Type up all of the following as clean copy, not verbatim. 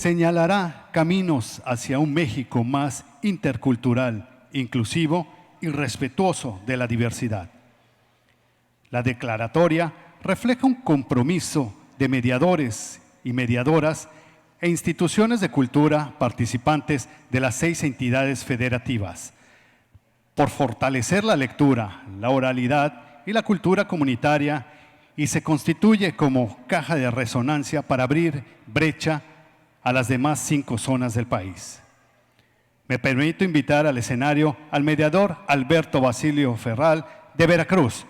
señalará caminos hacia un México más intercultural, inclusivo y respetuoso de la diversidad. La declaratoria refleja un compromiso de mediadores y mediadoras e instituciones de cultura participantes de las 6 entidades federativas, por fortalecer la lectura, la oralidad y la cultura comunitaria, y se constituye como caja de resonancia para abrir brecha a las demás 5 zonas del país. Me permito invitar al escenario al mediador Alberto Basilio Ferral de Veracruz,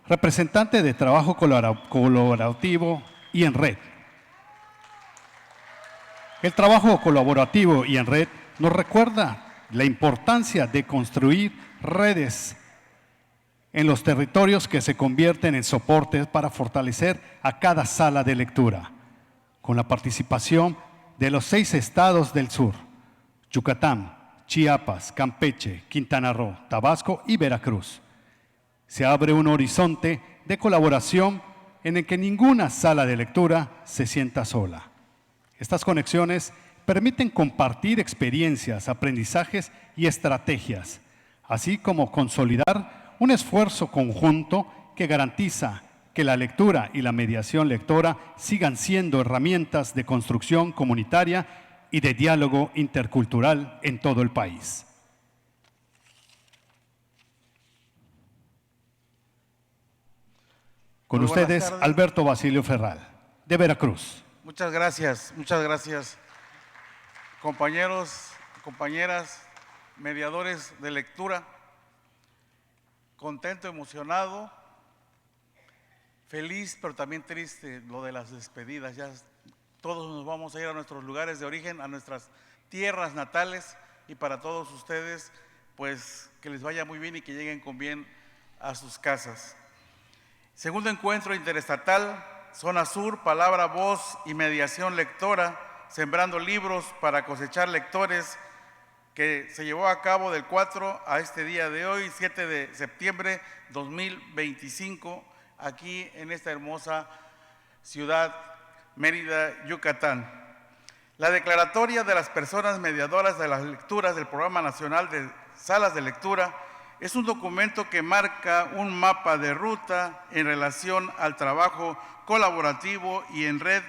representante de Trabajo Colaborativo y en Red. El trabajo colaborativo y en red nos recuerda la importancia de construir redes en los territorios que se convierten en soportes para fortalecer a cada sala de lectura, con la participación de los 6 estados del sur: Yucatán, Chiapas, Campeche, Quintana Roo, Tabasco y Veracruz. Se abre un horizonte de colaboración en el que ninguna sala de lectura se sienta sola. Estas conexiones permiten compartir experiencias, aprendizajes y estrategias, así como consolidar un esfuerzo conjunto que garantiza que la lectura y la mediación lectora sigan siendo herramientas de construcción comunitaria y de diálogo intercultural en todo el país. Con ustedes, Alberto Basilio Ferral, de Veracruz. Muchas gracias, compañeros, compañeras, mediadores de lectura. Contento, emocionado, feliz, pero también triste lo de las despedidas. Ya todos nos vamos a ir a nuestros lugares de origen, a nuestras tierras natales, y para todos ustedes, pues que les vaya muy bien y que lleguen con bien a sus casas. Segundo encuentro interestatal, Zona Sur, palabra, voz y mediación lectora, sembrando libros para cosechar lectores, que se llevó a cabo del 4 a este día de hoy, 7 de septiembre 2025, aquí en esta hermosa ciudad, Mérida, Yucatán. La declaratoria de las personas mediadoras de las lecturas del Programa Nacional de Salas de Lectura es un documento que marca un mapa de ruta en relación al trabajo colaborativo y en red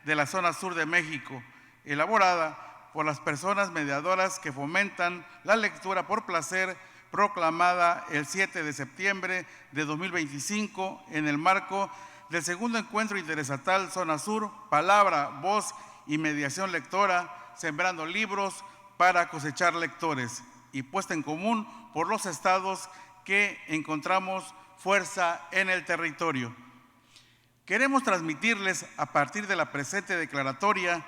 de la zona sur de México, elaborada por las personas mediadoras que fomentan la lectura por placer, proclamada el 7 de septiembre de 2025 en el marco del segundo encuentro interestatal Zona Sur, palabra, voz y mediación lectora, sembrando libros para cosechar lectores, y puesta en común por los estados que encontramos fuerza en el territorio. Queremos transmitirles a partir de la presente declaratoria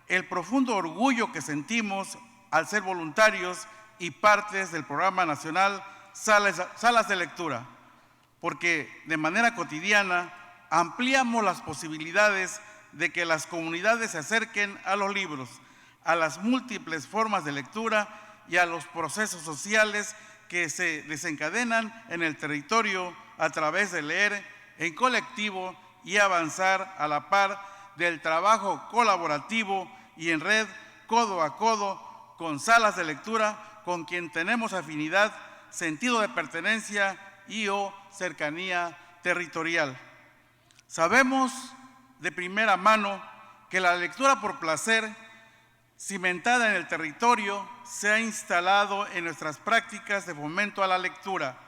el profundo orgullo que sentimos al ser voluntarios y partes del Programa Nacional Salas de Lectura, porque de manera cotidiana ampliamos las posibilidades de que las comunidades se acerquen a los libros, a las múltiples formas de lectura y a los procesos sociales que se desencadenan en el territorio a través de leer en colectivo y avanzar a la par del trabajo colaborativo y en red, codo a codo, con salas de lectura con quien tenemos afinidad, sentido de pertenencia y o cercanía territorial. Sabemos de primera mano que la lectura por placer, cimentada en el territorio, se ha instalado en nuestras prácticas de fomento a la lectura,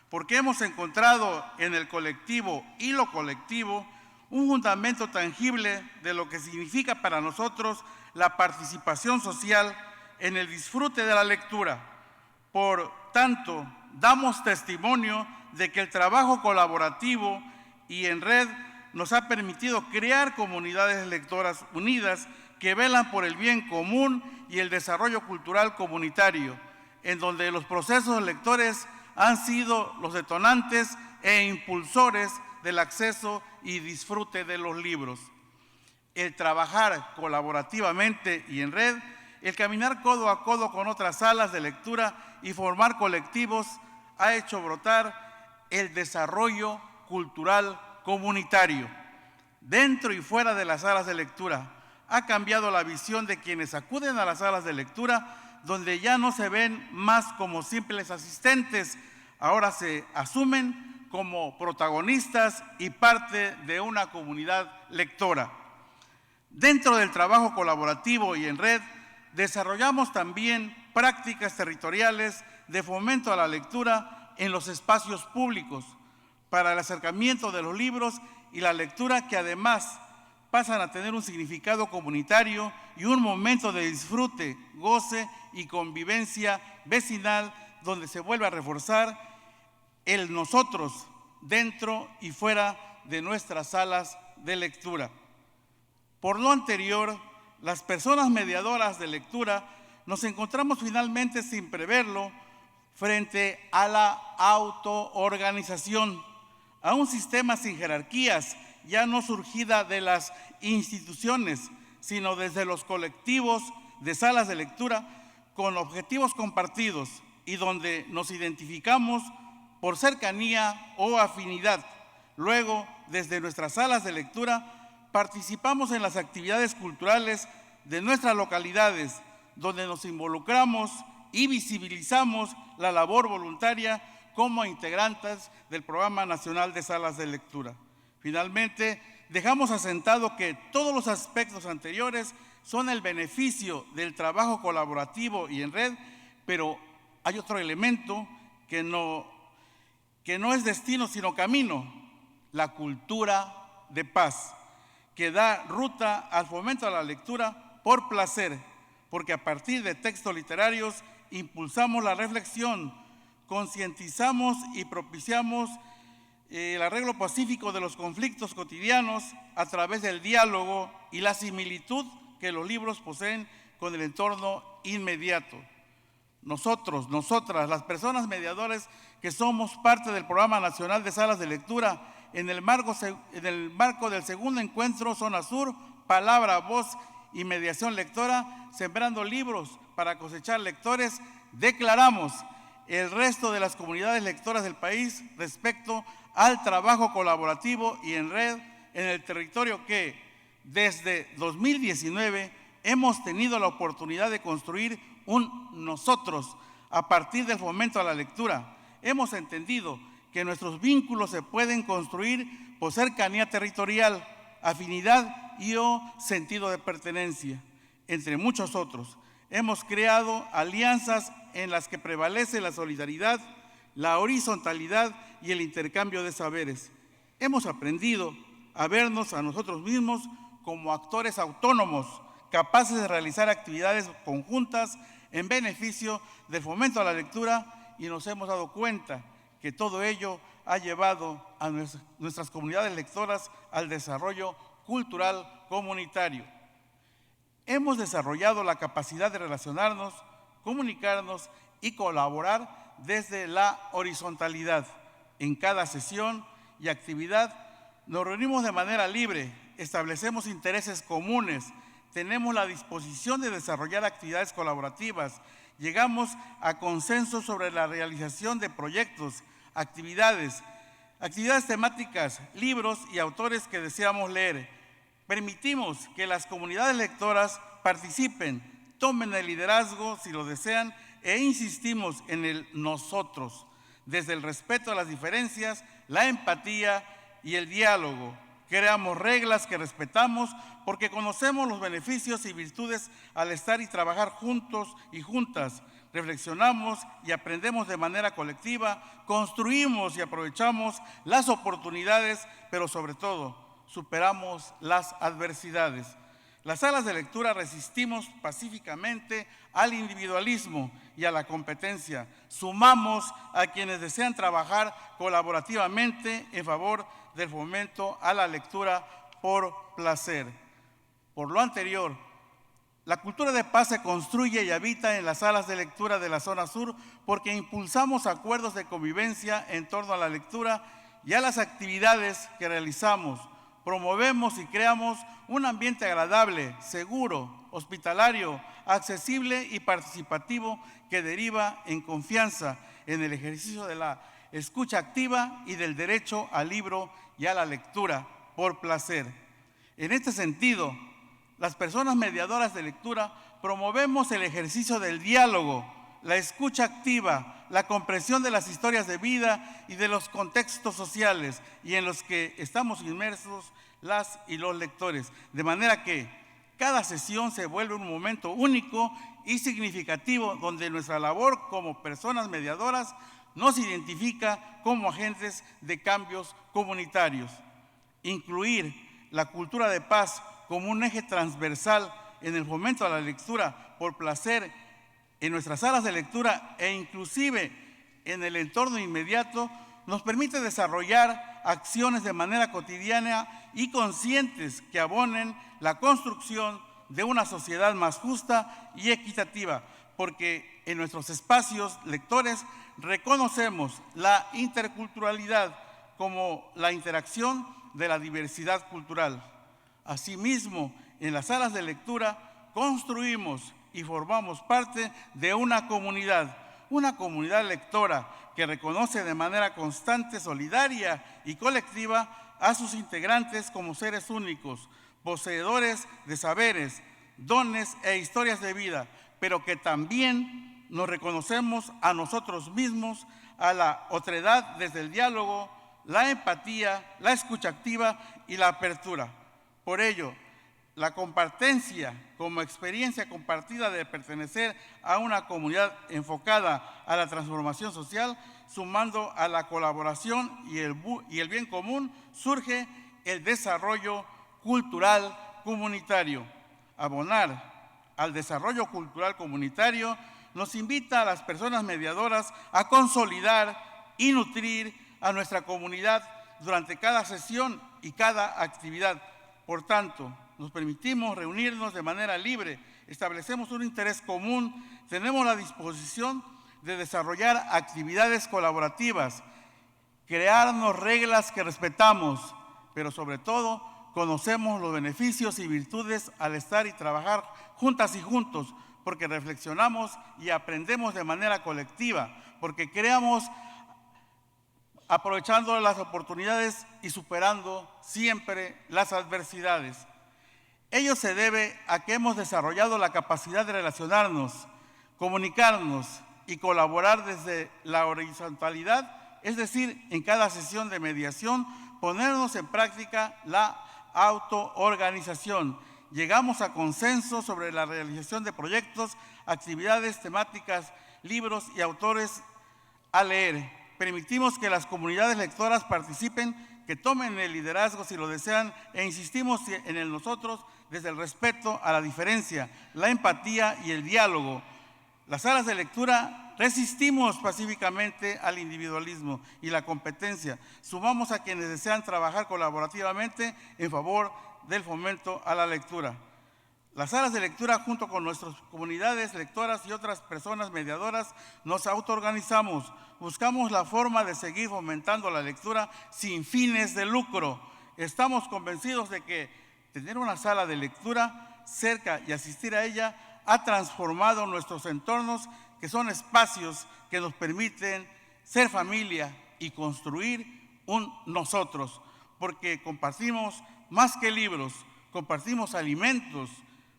porque hemos encontrado en el colectivo y lo colectivo un fundamento tangible de lo que significa para nosotros la participación social en el disfrute de la lectura. Por tanto, damos testimonio de que el trabajo colaborativo y en red nos ha permitido crear comunidades lectoras unidas que velan por el bien común y el desarrollo cultural comunitario, en donde los procesos lectores han sido los detonantes e impulsores del acceso y disfrute de los libros. El trabajar colaborativamente y en red, el caminar codo a codo con otras salas de lectura y formar colectivos ha hecho brotar el desarrollo cultural comunitario. Dentro y fuera de las salas de lectura, ha cambiado la visión de quienes acuden a las salas de lectura, donde ya no se ven más como simples asistentes, ahora se asumen como protagonistas y parte de una comunidad lectora. Dentro del trabajo colaborativo y en red, desarrollamos también prácticas territoriales de fomento a la lectura en los espacios públicos para el acercamiento de los libros y la lectura, que además pasan a tener un significado comunitario y un momento de disfrute, goce y convivencia vecinal, donde se vuelve a reforzar el nosotros dentro y fuera de nuestras salas de lectura. Por lo anterior, las personas mediadoras de lectura nos encontramos finalmente, sin preverlo, frente a la autoorganización, a un sistema sin jerarquías, ya no surgida de las instituciones, sino desde los colectivos de salas de lectura con objetivos compartidos y donde nos identificamos por cercanía o afinidad. Luego, desde nuestras salas de lectura, participamos en las actividades culturales de nuestras localidades, donde nos involucramos y visibilizamos la labor voluntaria como integrantes del Programa Nacional de Salas de Lectura. Finalmente, dejamos asentado que todos los aspectos anteriores son el beneficio del trabajo colaborativo y en red, pero hay otro elemento que no es destino sino camino: la cultura de paz, que da ruta al fomento a la lectura por placer, porque a partir de textos literarios impulsamos la reflexión, concientizamos y propiciamos el arreglo pacífico de los conflictos cotidianos a través del diálogo y la similitud que los libros poseen con el entorno inmediato. Nosotros, nosotras, las personas mediadores que somos parte del Programa Nacional de Salas de Lectura, en el marco del segundo encuentro Zona Sur, Palabra, Voz y Mediación Lectora, Sembrando Libros para Cosechar Lectores, declaramos el resto de las comunidades lectoras del país respecto al trabajo colaborativo y en red en el territorio que desde 2019 hemos tenido la oportunidad de construir un nosotros a partir del fomento a la lectura. Hemos entendido que nuestros vínculos se pueden construir por cercanía territorial, afinidad y o sentido de pertenencia, entre muchos otros. Hemos creado alianzas en las que prevalece la solidaridad, la horizontalidad y el intercambio de saberes. Hemos aprendido a vernos a nosotros mismos como actores autónomos, capaces de realizar actividades conjuntas en beneficio del fomento a la lectura, y nos hemos dado cuenta que todo ello ha llevado a nuestras comunidades lectoras al desarrollo cultural comunitario. Hemos desarrollado la capacidad de relacionarnos, comunicarnos y colaborar desde la horizontalidad. En cada sesión y actividad nos reunimos de manera libre, establecemos intereses comunes, tenemos la disposición de desarrollar actividades colaborativas, llegamos a consensos sobre la realización de proyectos, actividades temáticas, libros y autores que deseamos leer. Permitimos que las comunidades lectoras participen, tomen el liderazgo si lo desean e insistimos en el nosotros, desde el respeto a las diferencias, la empatía y el diálogo. Creamos reglas que respetamos porque conocemos los beneficios y virtudes al estar y trabajar juntos y juntas. Reflexionamos y aprendemos de manera colectiva, construimos y aprovechamos las oportunidades, pero sobre todo superamos las adversidades. Las salas de lectura resistimos pacíficamente al individualismo y a la competencia. Sumamos a quienes desean trabajar colaborativamente en favor del fomento a la lectura por placer. Por lo anterior, la cultura de paz se construye y habita en las salas de lectura de la zona sur porque impulsamos acuerdos de convivencia en torno a la lectura y a las actividades que realizamos. Promovemos y creamos un ambiente agradable, seguro, hospitalario, accesible y participativo que deriva en confianza en el ejercicio de la escucha activa y del derecho al libro y a la lectura por placer. En este sentido, las personas mediadoras de lectura promovemos el ejercicio del diálogo, la escucha activa, la comprensión de las historias de vida y de los contextos sociales y en los que estamos inmersos las y los lectores, de manera que cada sesión se vuelve un momento único y significativo donde nuestra labor como personas mediadoras nos identifica como agentes de cambios comunitarios. Incluir la cultura de paz como un eje transversal en el fomento a la lectura por placer en nuestras salas de lectura e inclusive en el entorno inmediato nos permite desarrollar acciones de manera cotidiana y conscientes que abonen la construcción de una sociedad más justa y equitativa, porque en nuestros espacios lectores reconocemos la interculturalidad como la interacción de la diversidad cultural. Asimismo, en las salas de lectura construimos y formamos parte de una comunidad lectora que reconoce de manera constante, solidaria y colectiva a sus integrantes como seres únicos, poseedores de saberes, dones e historias de vida, pero que también nos reconocemos a nosotros mismos, a la otredad desde el diálogo, la empatía, la escucha activa y la apertura. Por ello, la compartencia como experiencia compartida de pertenecer a una comunidad enfocada a la transformación social, sumando a la colaboración y el bien común, surge el desarrollo cultural comunitario. Abonar al desarrollo cultural comunitario nos invita a las personas mediadoras a consolidar y nutrir a nuestra comunidad durante cada sesión y cada actividad. Por tanto, nos permitimos reunirnos de manera libre, establecemos un interés común, tenemos la disposición de desarrollar actividades colaborativas, crearnos reglas que respetamos, pero sobre todo conocemos los beneficios y virtudes al estar y trabajar juntas y juntos, porque reflexionamos y aprendemos de manera colectiva, porque creamos aprovechando las oportunidades y superando siempre las adversidades. Ello se debe a que hemos desarrollado la capacidad de relacionarnos, comunicarnos y colaborar desde la horizontalidad, es decir, en cada sesión de mediación, ponernos en práctica la autoorganización. Llegamos a consenso sobre la realización de proyectos, actividades temáticas, libros y autores a leer. Permitimos que las comunidades lectoras participen, que tomen el liderazgo si lo desean e insistimos en el nosotros desde el respeto a la diferencia, la empatía y el diálogo. Las salas de lectura resistimos pacíficamente al individualismo y la competencia. Sumamos a quienes desean trabajar colaborativamente en favor del fomento a la lectura. Las salas de lectura, junto con nuestras comunidades lectoras y otras personas mediadoras, nos autoorganizamos. Buscamos la forma de seguir fomentando la lectura sin fines de lucro. Estamos convencidos de que tener una sala de lectura cerca y asistir a ella ha transformado nuestros entornos, que son espacios que nos permiten ser familia y construir un nosotros, porque compartimos más que libros, compartimos alimentos,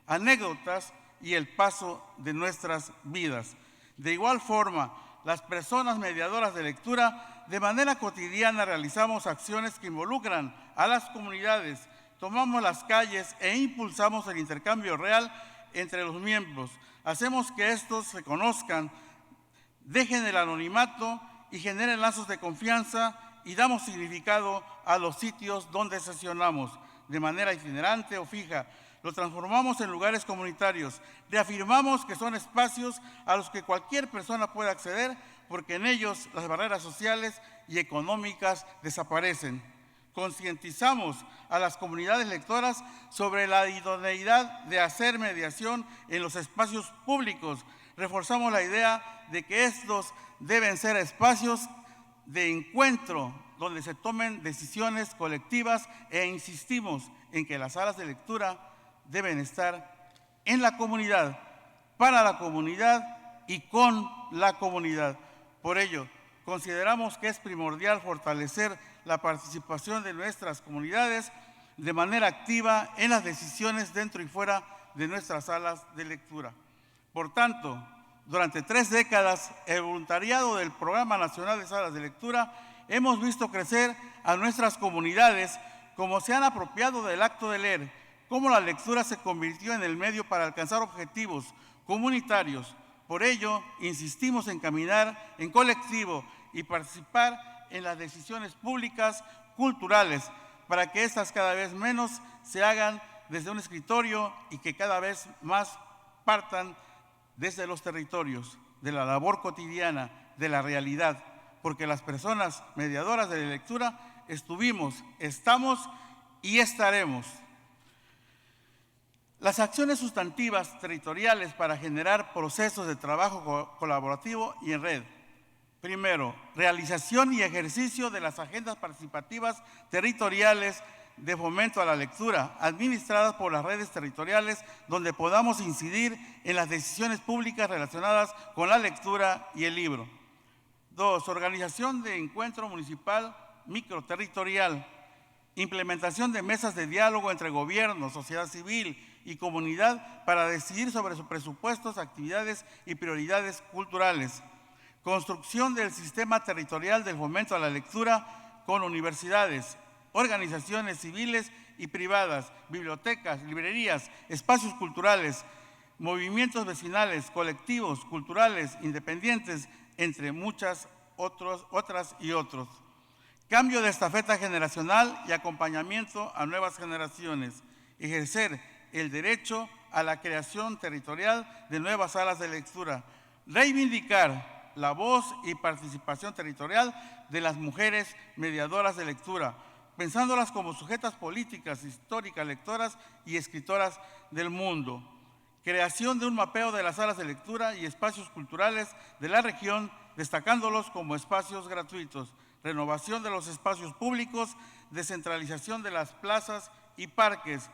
anécdotas y el paso de nuestras vidas. De igual forma, las personas mediadoras de lectura, de manera cotidiana realizamos acciones que involucran a las comunidades, tomamos las calles e impulsamos el intercambio real entre los miembros. Hacemos que estos se conozcan, dejen el anonimato y generen lazos de confianza y damos significado a los sitios donde sesionamos de manera itinerante o fija. Lo transformamos en lugares comunitarios. Reafirmamos que son espacios a los que cualquier persona puede acceder porque en ellos las barreras sociales y económicas desaparecen. Concientizamos a las comunidades lectoras sobre la idoneidad de hacer mediación en los espacios públicos. Reforzamos la idea de que estos deben ser espacios de encuentro donde se tomen decisiones colectivas e insistimos en que las salas de lectura deben estar en la comunidad, para la comunidad y con la comunidad. Por ello, consideramos que es primordial fortalecer la participación de nuestras comunidades de manera activa en las decisiones dentro y fuera de nuestras salas de lectura. Por tanto, durante 3 décadas, el voluntariado del Programa Nacional de Salas de Lectura hemos visto crecer a nuestras comunidades como se han apropiado del acto de leer, cómo la lectura se convirtió en el medio para alcanzar objetivos comunitarios. Por ello, insistimos en caminar en colectivo y participar en las decisiones públicas culturales para que éstas cada vez menos se hagan desde un escritorio y que cada vez más partan desde los territorios, de la labor cotidiana, de la realidad, porque las personas mediadoras de la lectura estuvimos, estamos y estaremos. Las acciones sustantivas territoriales para generar procesos de trabajo colaborativo y en red. Primero, realización y ejercicio de las agendas participativas territoriales de fomento a la lectura, administradas por las redes territoriales, donde podamos incidir en las decisiones públicas relacionadas con la lectura y el libro. 2. Organización de encuentro municipal microterritorial, implementación de mesas de diálogo entre gobierno, sociedad civil y comunidad para decidir sobre sus presupuestos, actividades y prioridades culturales. Construcción del sistema territorial del fomento a la lectura con universidades, organizaciones civiles y privadas, bibliotecas, librerías, espacios culturales, movimientos vecinales, colectivos culturales, independientes, entre muchas otras y otros. Cambio de estafeta generacional y acompañamiento a nuevas generaciones. Ejercer el derecho a la creación territorial de nuevas salas de lectura. Reivindicar la voz y participación territorial de las mujeres mediadoras de lectura, pensándolas como sujetas políticas, históricas, lectoras y escritoras del mundo. Creación de un mapeo de las salas de lectura y espacios culturales de la región, destacándolos como espacios gratuitos. Renovación de los espacios públicos, descentralización de las plazas y parques.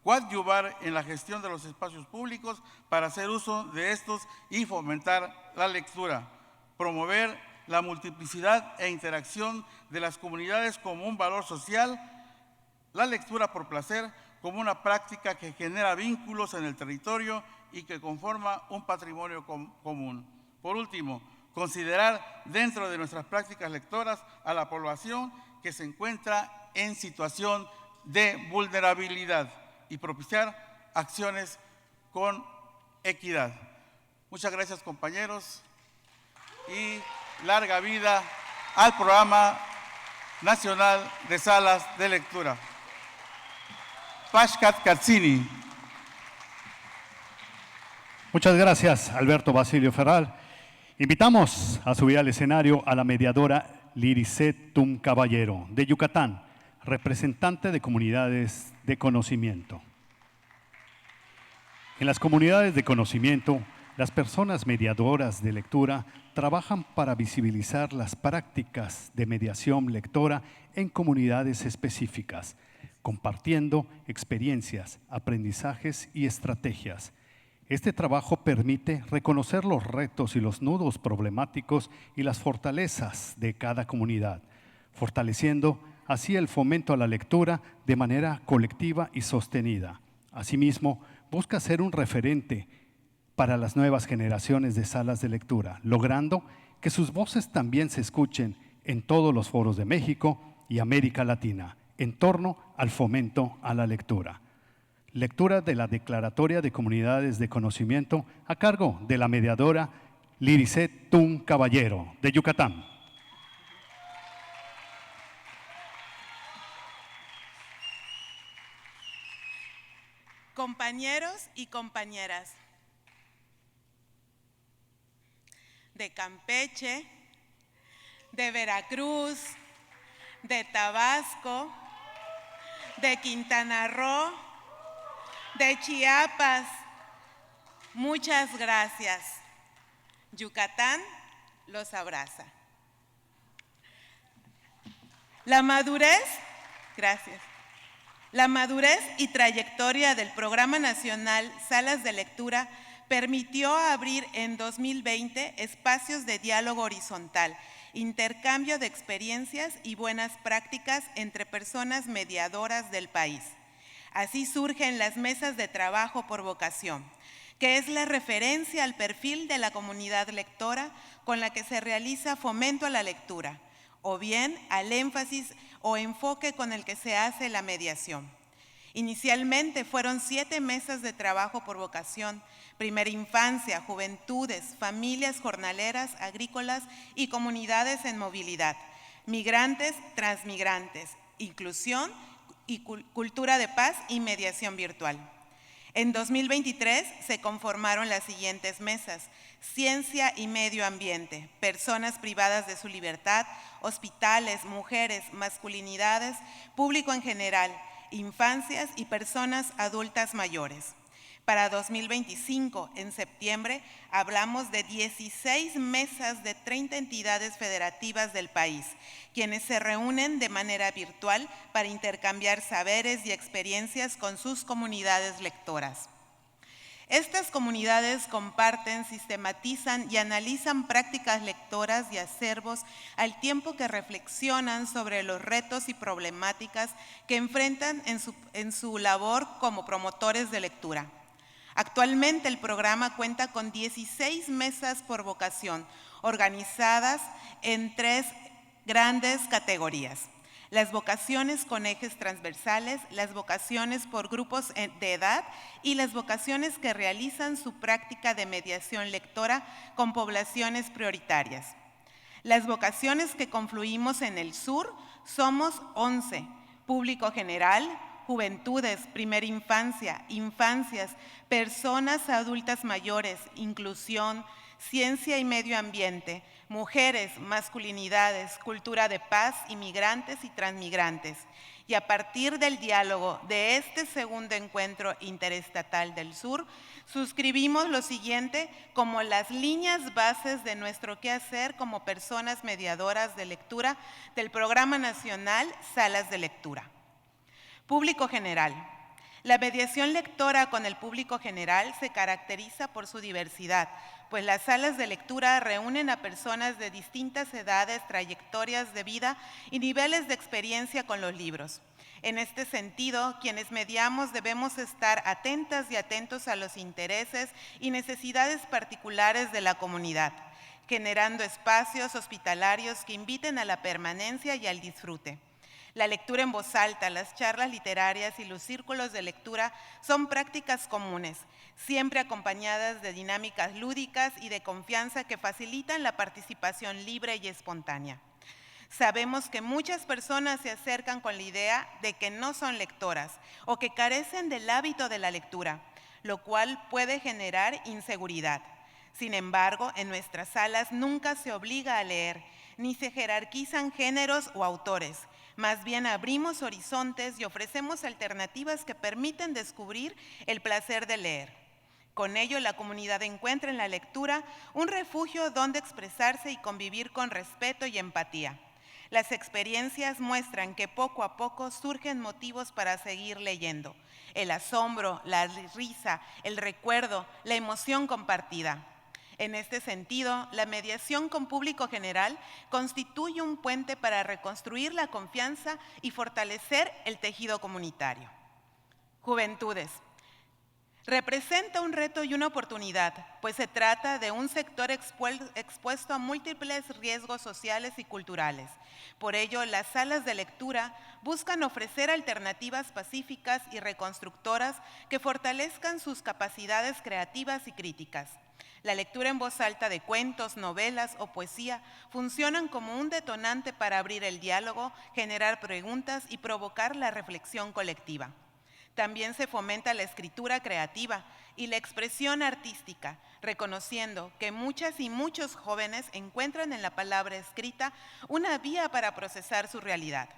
Coadyuvar en la gestión de los espacios públicos para hacer uso de estos y fomentar la lectura. Promover la multiplicidad e interacción de las comunidades como un valor social. La lectura por placer como una práctica que genera vínculos en el territorio y que conforma un patrimonio común. Por último, considerar dentro de nuestras prácticas lectoras a la población que se encuentra en situación de vulnerabilidad y propiciar acciones con equidad. Muchas gracias, compañeros, y larga vida al Programa Nacional de Salas de Lectura. Pashkat Katsini. Muchas gracias, Alberto Basilio Ferral. Invitamos a subir al escenario a la mediadora Liricet Tum Caballero, de Yucatán, representante de comunidades de conocimiento. En las comunidades de conocimiento, las personas mediadoras de lectura trabajan para visibilizar las prácticas de mediación lectora en comunidades específicas, compartiendo experiencias, aprendizajes y estrategias. Este trabajo permite reconocer los retos y los nudos problemáticos y las fortalezas de cada comunidad, fortaleciendo así el fomento a la lectura de manera colectiva y sostenida. Asimismo, busca ser un referente para las nuevas generaciones de salas de lectura, logrando que sus voces también se escuchen en todos los foros de México y América Latina, en torno al fomento a la lectura. Lectura de la Declaratoria de Comunidades de Conocimiento a cargo de la mediadora Liricet Tum Caballero, de Yucatán. Compañeros y compañeras de Campeche, de Veracruz, de Tabasco, de Quintana Roo, de Chiapas, muchas gracias. Yucatán los abraza. La madurez, gracias. La madurez y trayectoria del Programa Nacional Salas de Lectura permitió abrir en 2020 espacios de diálogo horizontal intercambio de experiencias y buenas prácticas entre personas mediadoras del país. Así surgen las mesas de trabajo por vocación, que es la referencia al perfil de la comunidad lectora con la que se realiza fomento a la lectura, o bien al énfasis o enfoque con el que se hace la mediación. Inicialmente fueron 7 mesas de trabajo por vocación: primera infancia, juventudes, familias jornaleras, agrícolas y comunidades en movilidad, migrantes, transmigrantes, inclusión y cultura de paz y mediación virtual. En 2023 se conformaron las siguientes mesas: ciencia y medio ambiente, personas privadas de su libertad, hospitales, mujeres, masculinidades, público en general, infancias y personas adultas mayores. Para 2025, en septiembre, hablamos de 16 mesas de 30 entidades federativas del país, quienes se reúnen de manera virtual para intercambiar saberes y experiencias con sus comunidades lectoras. Estas comunidades comparten, sistematizan y analizan prácticas lectoras y acervos al tiempo que reflexionan sobre los retos y problemáticas que enfrentan en su labor como promotores de lectura. Actualmente el programa cuenta con 16 mesas por vocación, organizadas en 3 grandes categorías: las vocaciones con ejes transversales, las vocaciones por grupos de edad y las vocaciones que realizan su práctica de mediación lectora con poblaciones prioritarias. Las vocaciones que confluimos en el sur somos 11: público general, juventudes, primera infancia, infancias, personas adultas mayores, inclusión, ciencia y medio ambiente, mujeres, masculinidades, cultura de paz, inmigrantes y transmigrantes. Y a partir del diálogo de este segundo encuentro interestatal del sur, suscribimos lo siguiente como las líneas bases de nuestro quehacer como personas mediadoras de lectura del Programa Nacional Salas de Lectura. Público general. La mediación lectora con el público general se caracteriza por su diversidad, pues las salas de lectura reúnen a personas de distintas edades, trayectorias de vida y niveles de experiencia con los libros. En este sentido, quienes mediamos debemos estar atentas y atentos a los intereses y necesidades particulares de la comunidad, generando espacios hospitalarios que inviten a la permanencia y al disfrute. La lectura en voz alta, las charlas literarias y los círculos de lectura son prácticas comunes, siempre acompañadas de dinámicas lúdicas y de confianza que facilitan la participación libre y espontánea. Sabemos que muchas personas se acercan con la idea de que no son lectoras o que carecen del hábito de la lectura, lo cual puede generar inseguridad. Sin embargo, en nuestras salas nunca se obliga a leer, ni se jerarquizan géneros o autores. Más bien abrimos horizontes y ofrecemos alternativas que permiten descubrir el placer de leer. Con ello, la comunidad encuentra en la lectura un refugio donde expresarse y convivir con respeto y empatía. Las experiencias muestran que poco a poco surgen motivos para seguir leyendo: el asombro, la risa, el recuerdo, la emoción compartida. En este sentido, la mediación con público general constituye un puente para reconstruir la confianza y fortalecer el tejido comunitario. Juventudes. Representa un reto y una oportunidad, pues se trata de un sector expuesto a múltiples riesgos sociales y culturales. Por ello, las salas de lectura buscan ofrecer alternativas pacíficas y reconstructoras que fortalezcan sus capacidades creativas y críticas. La lectura en voz alta de cuentos, novelas o poesía funcionan como un detonante para abrir el diálogo, generar preguntas y provocar la reflexión colectiva. También se fomenta la escritura creativa y la expresión artística, reconociendo que muchas y muchos jóvenes encuentran en la palabra escrita una vía para procesar su realidad.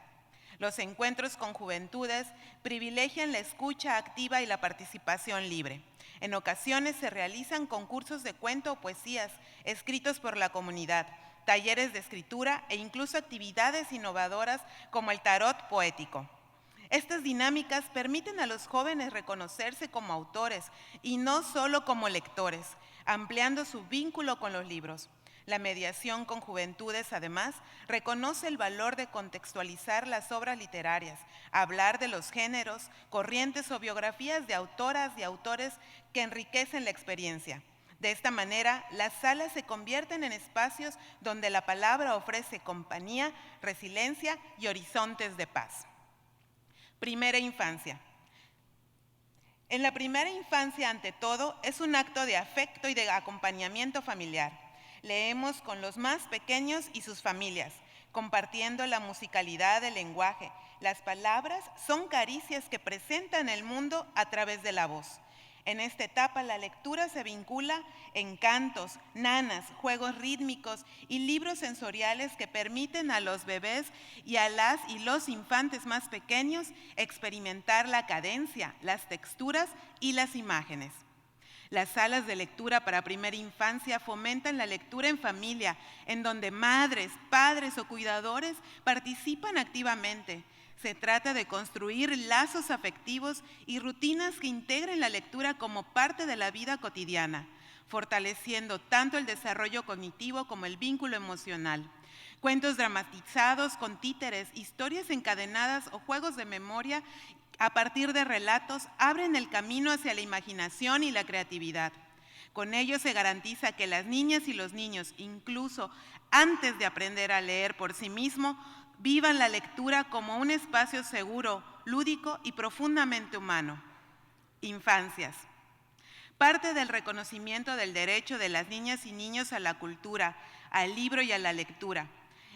Los encuentros con juventudes privilegian la escucha activa y la participación libre. En ocasiones se realizan concursos de cuento o poesías escritos por la comunidad, talleres de escritura e incluso actividades innovadoras como el tarot poético. Estas dinámicas permiten a los jóvenes reconocerse como autores y no solo como lectores, ampliando su vínculo con los libros. La mediación con juventudes, además, reconoce el valor de contextualizar las obras literarias, hablar de los géneros, corrientes o biografías de autoras y autores que enriquecen la experiencia. De esta manera, las salas se convierten en espacios donde la palabra ofrece compañía, resiliencia y horizontes de paz. Primera infancia. En la primera infancia, ante todo, es un acto de afecto y de acompañamiento familiar. Leemos con los más pequeños y sus familias, compartiendo la musicalidad del lenguaje. Las palabras son caricias que presentan el mundo a través de la voz. En esta etapa la lectura se vincula en cantos, nanas, juegos rítmicos y libros sensoriales que permiten a los bebés y a las y los infantes más pequeños experimentar la cadencia, las texturas y las imágenes. Las salas de lectura para primera infancia fomentan la lectura en familia, en donde madres, padres o cuidadores participan activamente. Se trata de construir lazos afectivos y rutinas que integren la lectura como parte de la vida cotidiana, fortaleciendo tanto el desarrollo cognitivo como el vínculo emocional. Cuentos dramatizados con títeres, historias encadenadas o juegos de memoria a partir de relatos abren el camino hacia la imaginación y la creatividad. Con ello se garantiza que las niñas y los niños, incluso antes de aprender a leer por sí mismos, vivan la lectura como un espacio seguro, lúdico y profundamente humano. Infancias. Parte del reconocimiento del derecho de las niñas y niños a la cultura, al libro y a la lectura.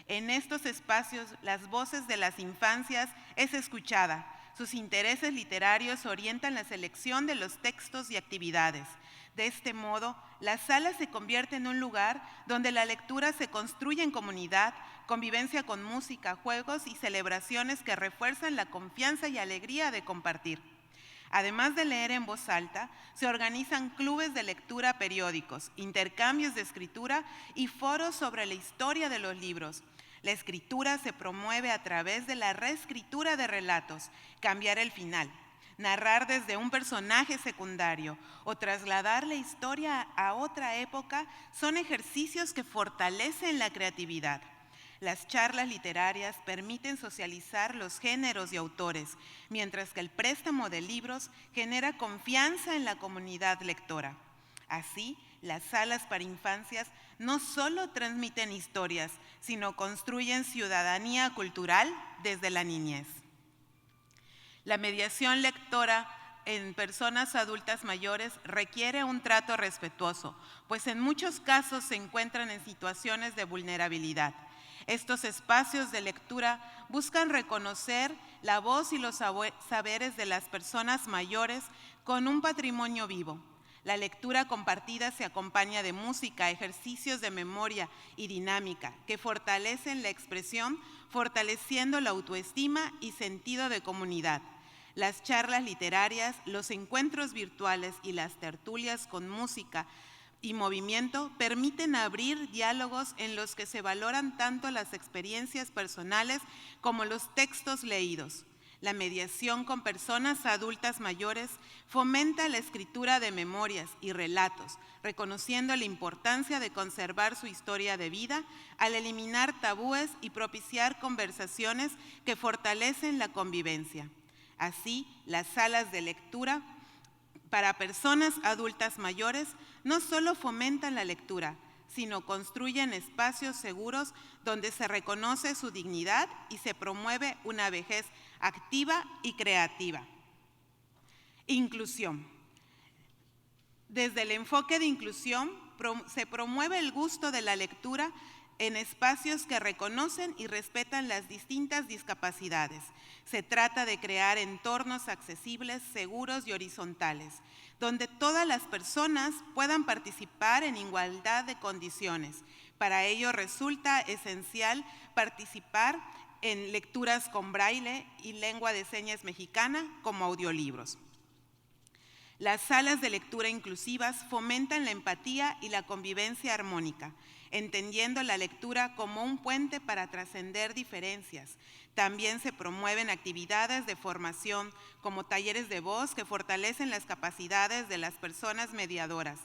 En estos espacios, las voces de las infancias es escuchada. Sus intereses literarios orientan la selección de los textos y actividades. De este modo, la sala se convierte en un lugar donde la lectura se construye en comunidad, convivencia con música, juegos y celebraciones que refuerzan la confianza y alegría de compartir. Además de leer en voz alta, se organizan clubes de lectura periódicos, intercambios de escritura y foros sobre la historia de los libros. La escritura se promueve a través de la reescritura de relatos, cambiar el final, narrar desde un personaje secundario o trasladar la historia a otra época son ejercicios que fortalecen la creatividad. Las charlas literarias permiten socializar los géneros y autores, mientras que el préstamo de libros genera confianza en la comunidad lectora. Así, las salas para infancias no solo transmiten historias, sino construyen ciudadanía cultural desde la niñez. La mediación lectora en personas adultas mayores requiere un trato respetuoso, pues en muchos casos se encuentran en situaciones de vulnerabilidad. Estos espacios de lectura buscan reconocer la voz y los saberes de las personas mayores con un patrimonio vivo. La lectura compartida se acompaña de música, ejercicios de memoria y dinámica que fortalecen la expresión, fortaleciendo la autoestima y sentido de comunidad. Las charlas literarias, los encuentros virtuales y las tertulias con música y movimiento permiten abrir diálogos en los que se valoran tanto las experiencias personales como los textos leídos. La mediación con personas adultas mayores fomenta la escritura de memorias y relatos, reconociendo la importancia de conservar su historia de vida al eliminar tabúes y propiciar conversaciones que fortalecen la convivencia. Así, las salas de lectura para personas adultas mayores no solo fomentan la lectura, sino construyen espacios seguros donde se reconoce su dignidad y se promueve una vejez activa y creativa. Inclusión. Desde el enfoque de inclusión se promueve el gusto de la lectura en espacios que reconocen y respetan las distintas discapacidades. Se trata de crear entornos accesibles, seguros y horizontales, donde todas las personas puedan participar en igualdad de condiciones. Para ello resulta esencial participar en lecturas con braille y lengua de señas mexicana como audiolibros. Las salas de lectura inclusivas fomentan la empatía y la convivencia armónica, entendiendo la lectura como un puente para trascender diferencias. También se promueven actividades de formación como talleres de voz que fortalecen las capacidades de las personas mediadoras.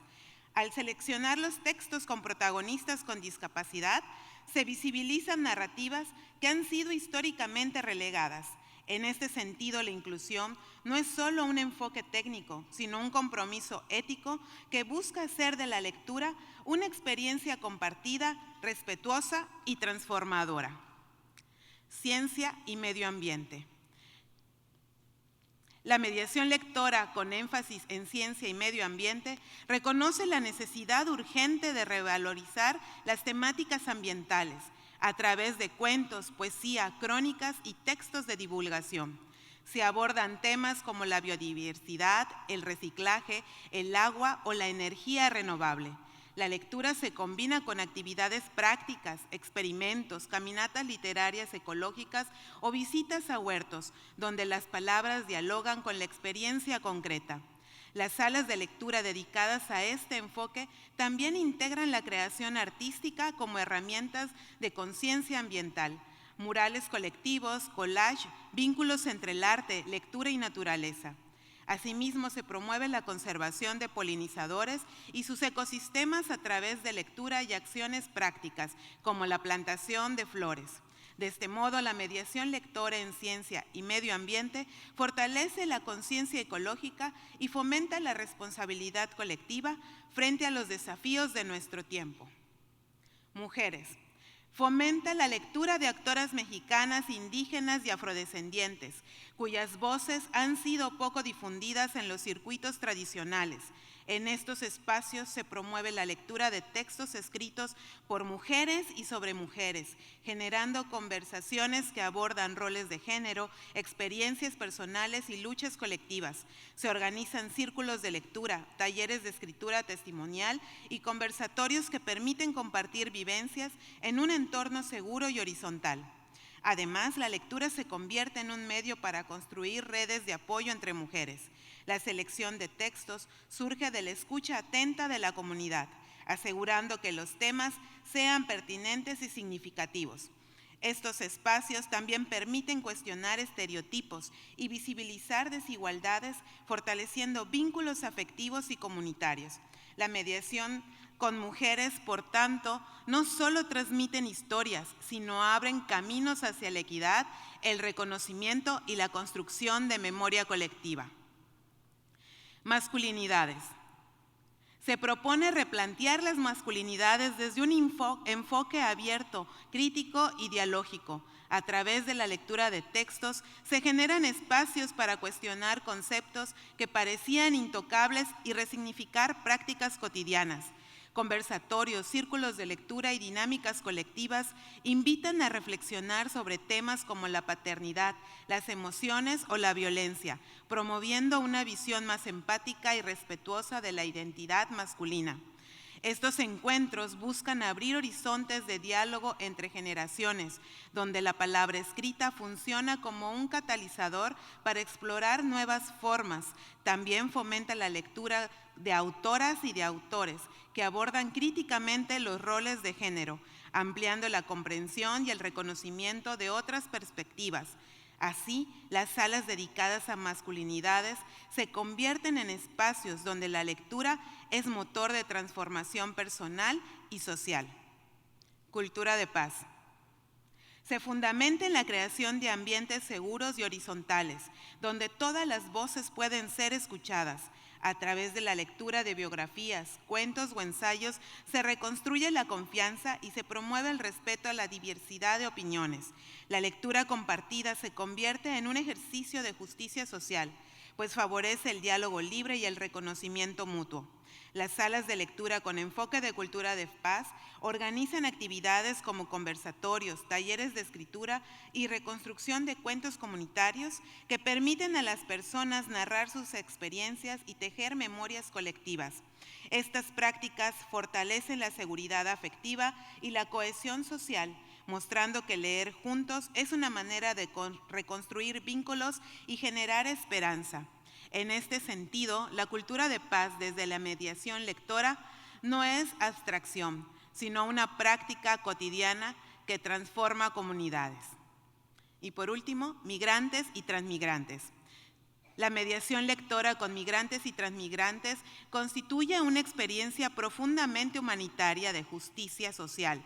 Al seleccionar los textos con protagonistas con discapacidad, se visibilizan narrativas que han sido históricamente relegadas. En este sentido, la inclusión no es solo un enfoque técnico, sino un compromiso ético que busca hacer de la lectura una experiencia compartida, respetuosa y transformadora. Ciencia y medio ambiente. La mediación lectora, con énfasis en ciencia y medio ambiente, reconoce la necesidad urgente de revalorizar las temáticas ambientales a través de cuentos, poesía, crónicas y textos de divulgación. Se abordan temas como la biodiversidad, el reciclaje, el agua o la energía renovable. La lectura se combina con actividades prácticas, experimentos, caminatas literarias ecológicas o visitas a huertos, donde las palabras dialogan con la experiencia concreta. Las salas de lectura dedicadas a este enfoque también integran la creación artística como herramientas de conciencia ambiental, murales colectivos, collage, vínculos entre el arte, lectura y naturaleza. Asimismo, se promueve la conservación de polinizadores y sus ecosistemas a través de lectura y acciones prácticas, como la plantación de flores. De este modo, la mediación lectora en ciencia y medio ambiente fortalece la conciencia ecológica y fomenta la responsabilidad colectiva frente a los desafíos de nuestro tiempo. Mujeres. Fomenta la lectura de autoras mexicanas, indígenas y afrodescendientes, cuyas voces han sido poco difundidas en los circuitos tradicionales. En estos espacios se promueve la lectura de textos escritos por mujeres y sobre mujeres, generando conversaciones que abordan roles de género, experiencias personales y luchas colectivas. Se organizan círculos de lectura, talleres de escritura testimonial y conversatorios que permiten compartir vivencias en un entorno seguro y horizontal. Además, la lectura se convierte en un medio para construir redes de apoyo entre mujeres. La selección de textos surge de la escucha atenta de la comunidad, asegurando que los temas sean pertinentes y significativos. Estos espacios también permiten cuestionar estereotipos y visibilizar desigualdades, fortaleciendo vínculos afectivos y comunitarios. La mediación con mujeres, por tanto, no solo transmiten historias, sino abren caminos hacia la equidad, el reconocimiento y la construcción de memoria colectiva. Masculinidades. Se propone replantear las masculinidades desde un enfoque abierto, crítico y dialógico. A través de la lectura de textos se generan espacios para cuestionar conceptos que parecían intocables y resignificar prácticas cotidianas. Conversatorios, círculos de lectura y dinámicas colectivas invitan a reflexionar sobre temas como la paternidad, las emociones o la violencia, promoviendo una visión más empática y respetuosa de la identidad masculina. Estos encuentros buscan abrir horizontes de diálogo entre generaciones, donde la palabra escrita funciona como un catalizador para explorar nuevas formas. También fomenta la lectura de autoras y de autores que abordan críticamente los roles de género, ampliando la comprensión y el reconocimiento de otras perspectivas. Así, las salas dedicadas a masculinidades se convierten en espacios donde la lectura es motor de transformación personal y social. Cultura de paz. Se fundamenta en la creación de ambientes seguros y horizontales, donde todas las voces pueden ser escuchadas. A través de la lectura de biografías, cuentos o ensayos, se reconstruye la confianza y se promueve el respeto a la diversidad de opiniones. La lectura compartida se convierte en un ejercicio de justicia social, pues favorece el diálogo libre y el reconocimiento mutuo. Las salas de lectura con enfoque de cultura de paz organizan actividades como conversatorios, talleres de escritura y reconstrucción de cuentos comunitarios que permiten a las personas narrar sus experiencias y tejer memorias colectivas. Estas prácticas fortalecen la seguridad afectiva y la cohesión social, mostrando que leer juntos es una manera de reconstruir vínculos y generar esperanza. En este sentido, la cultura de paz desde la mediación lectora no es abstracción, sino una práctica cotidiana que transforma comunidades. Y por último, migrantes y transmigrantes. La mediación lectora con migrantes y transmigrantes constituye una experiencia profundamente humanitaria de justicia social.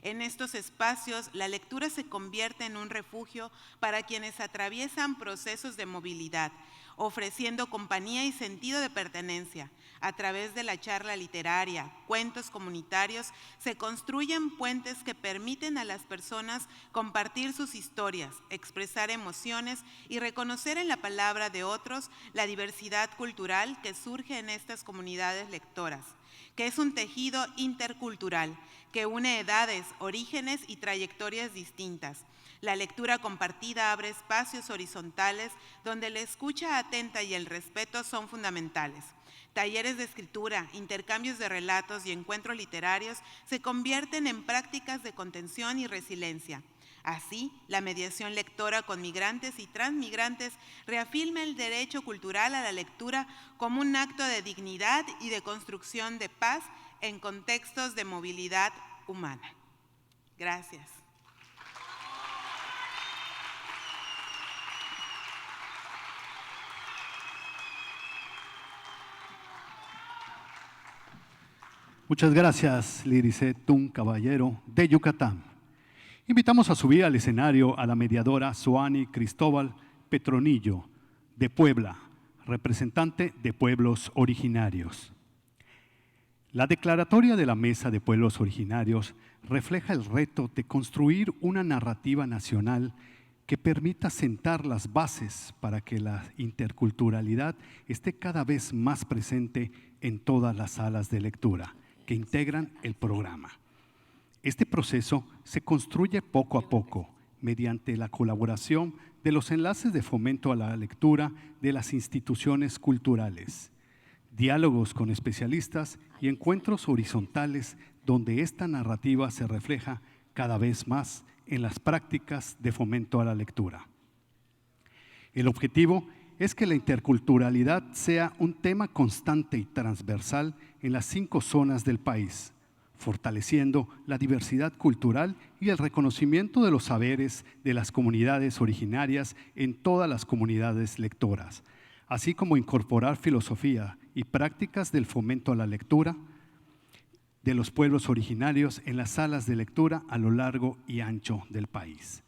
En estos espacios, la lectura se convierte en un refugio para quienes atraviesan procesos de movilidad, ofreciendo compañía y sentido de pertenencia. A través de la charla literaria, cuentos comunitarios, se construyen puentes que permiten a las personas compartir sus historias, expresar emociones y reconocer en la palabra de otros la diversidad cultural que surge en estas comunidades lectoras, que es un tejido intercultural que une edades, orígenes y trayectorias distintas. La lectura compartida abre espacios horizontales donde la escucha atenta y el respeto son fundamentales. Talleres de escritura, intercambios de relatos y encuentros literarios se convierten en prácticas de contención y resiliencia. Así, la mediación lectora con migrantes y transmigrantes reafirma el derecho cultural a la lectura como un acto de dignidad y de construcción de paz en contextos de movilidad humana. Gracias. Muchas gracias, Liricet Tun Caballero, de Yucatán. Invitamos a subir al escenario a la mediadora Soani Cristóbal Petronillo, de Puebla, representante de pueblos originarios. La declaratoria de la Mesa de Pueblos Originarios refleja el reto de construir una narrativa nacional que permita sentar las bases para que la interculturalidad esté cada vez más presente en todas las salas de lectura que integran el programa. Este proceso se construye poco a poco mediante la colaboración de los enlaces de fomento a la lectura de las instituciones culturales, diálogos con especialistas y encuentros horizontales donde esta narrativa se refleja cada vez más en las prácticas de fomento a la lectura. El objetivo es que la interculturalidad sea un tema constante y transversal en las 5 zonas del país, fortaleciendo la diversidad cultural y el reconocimiento de los saberes de las comunidades originarias en todas las comunidades lectoras, así como incorporar filosofía y prácticas del fomento a la lectura de los pueblos originarios en las salas de lectura a lo largo y ancho del país.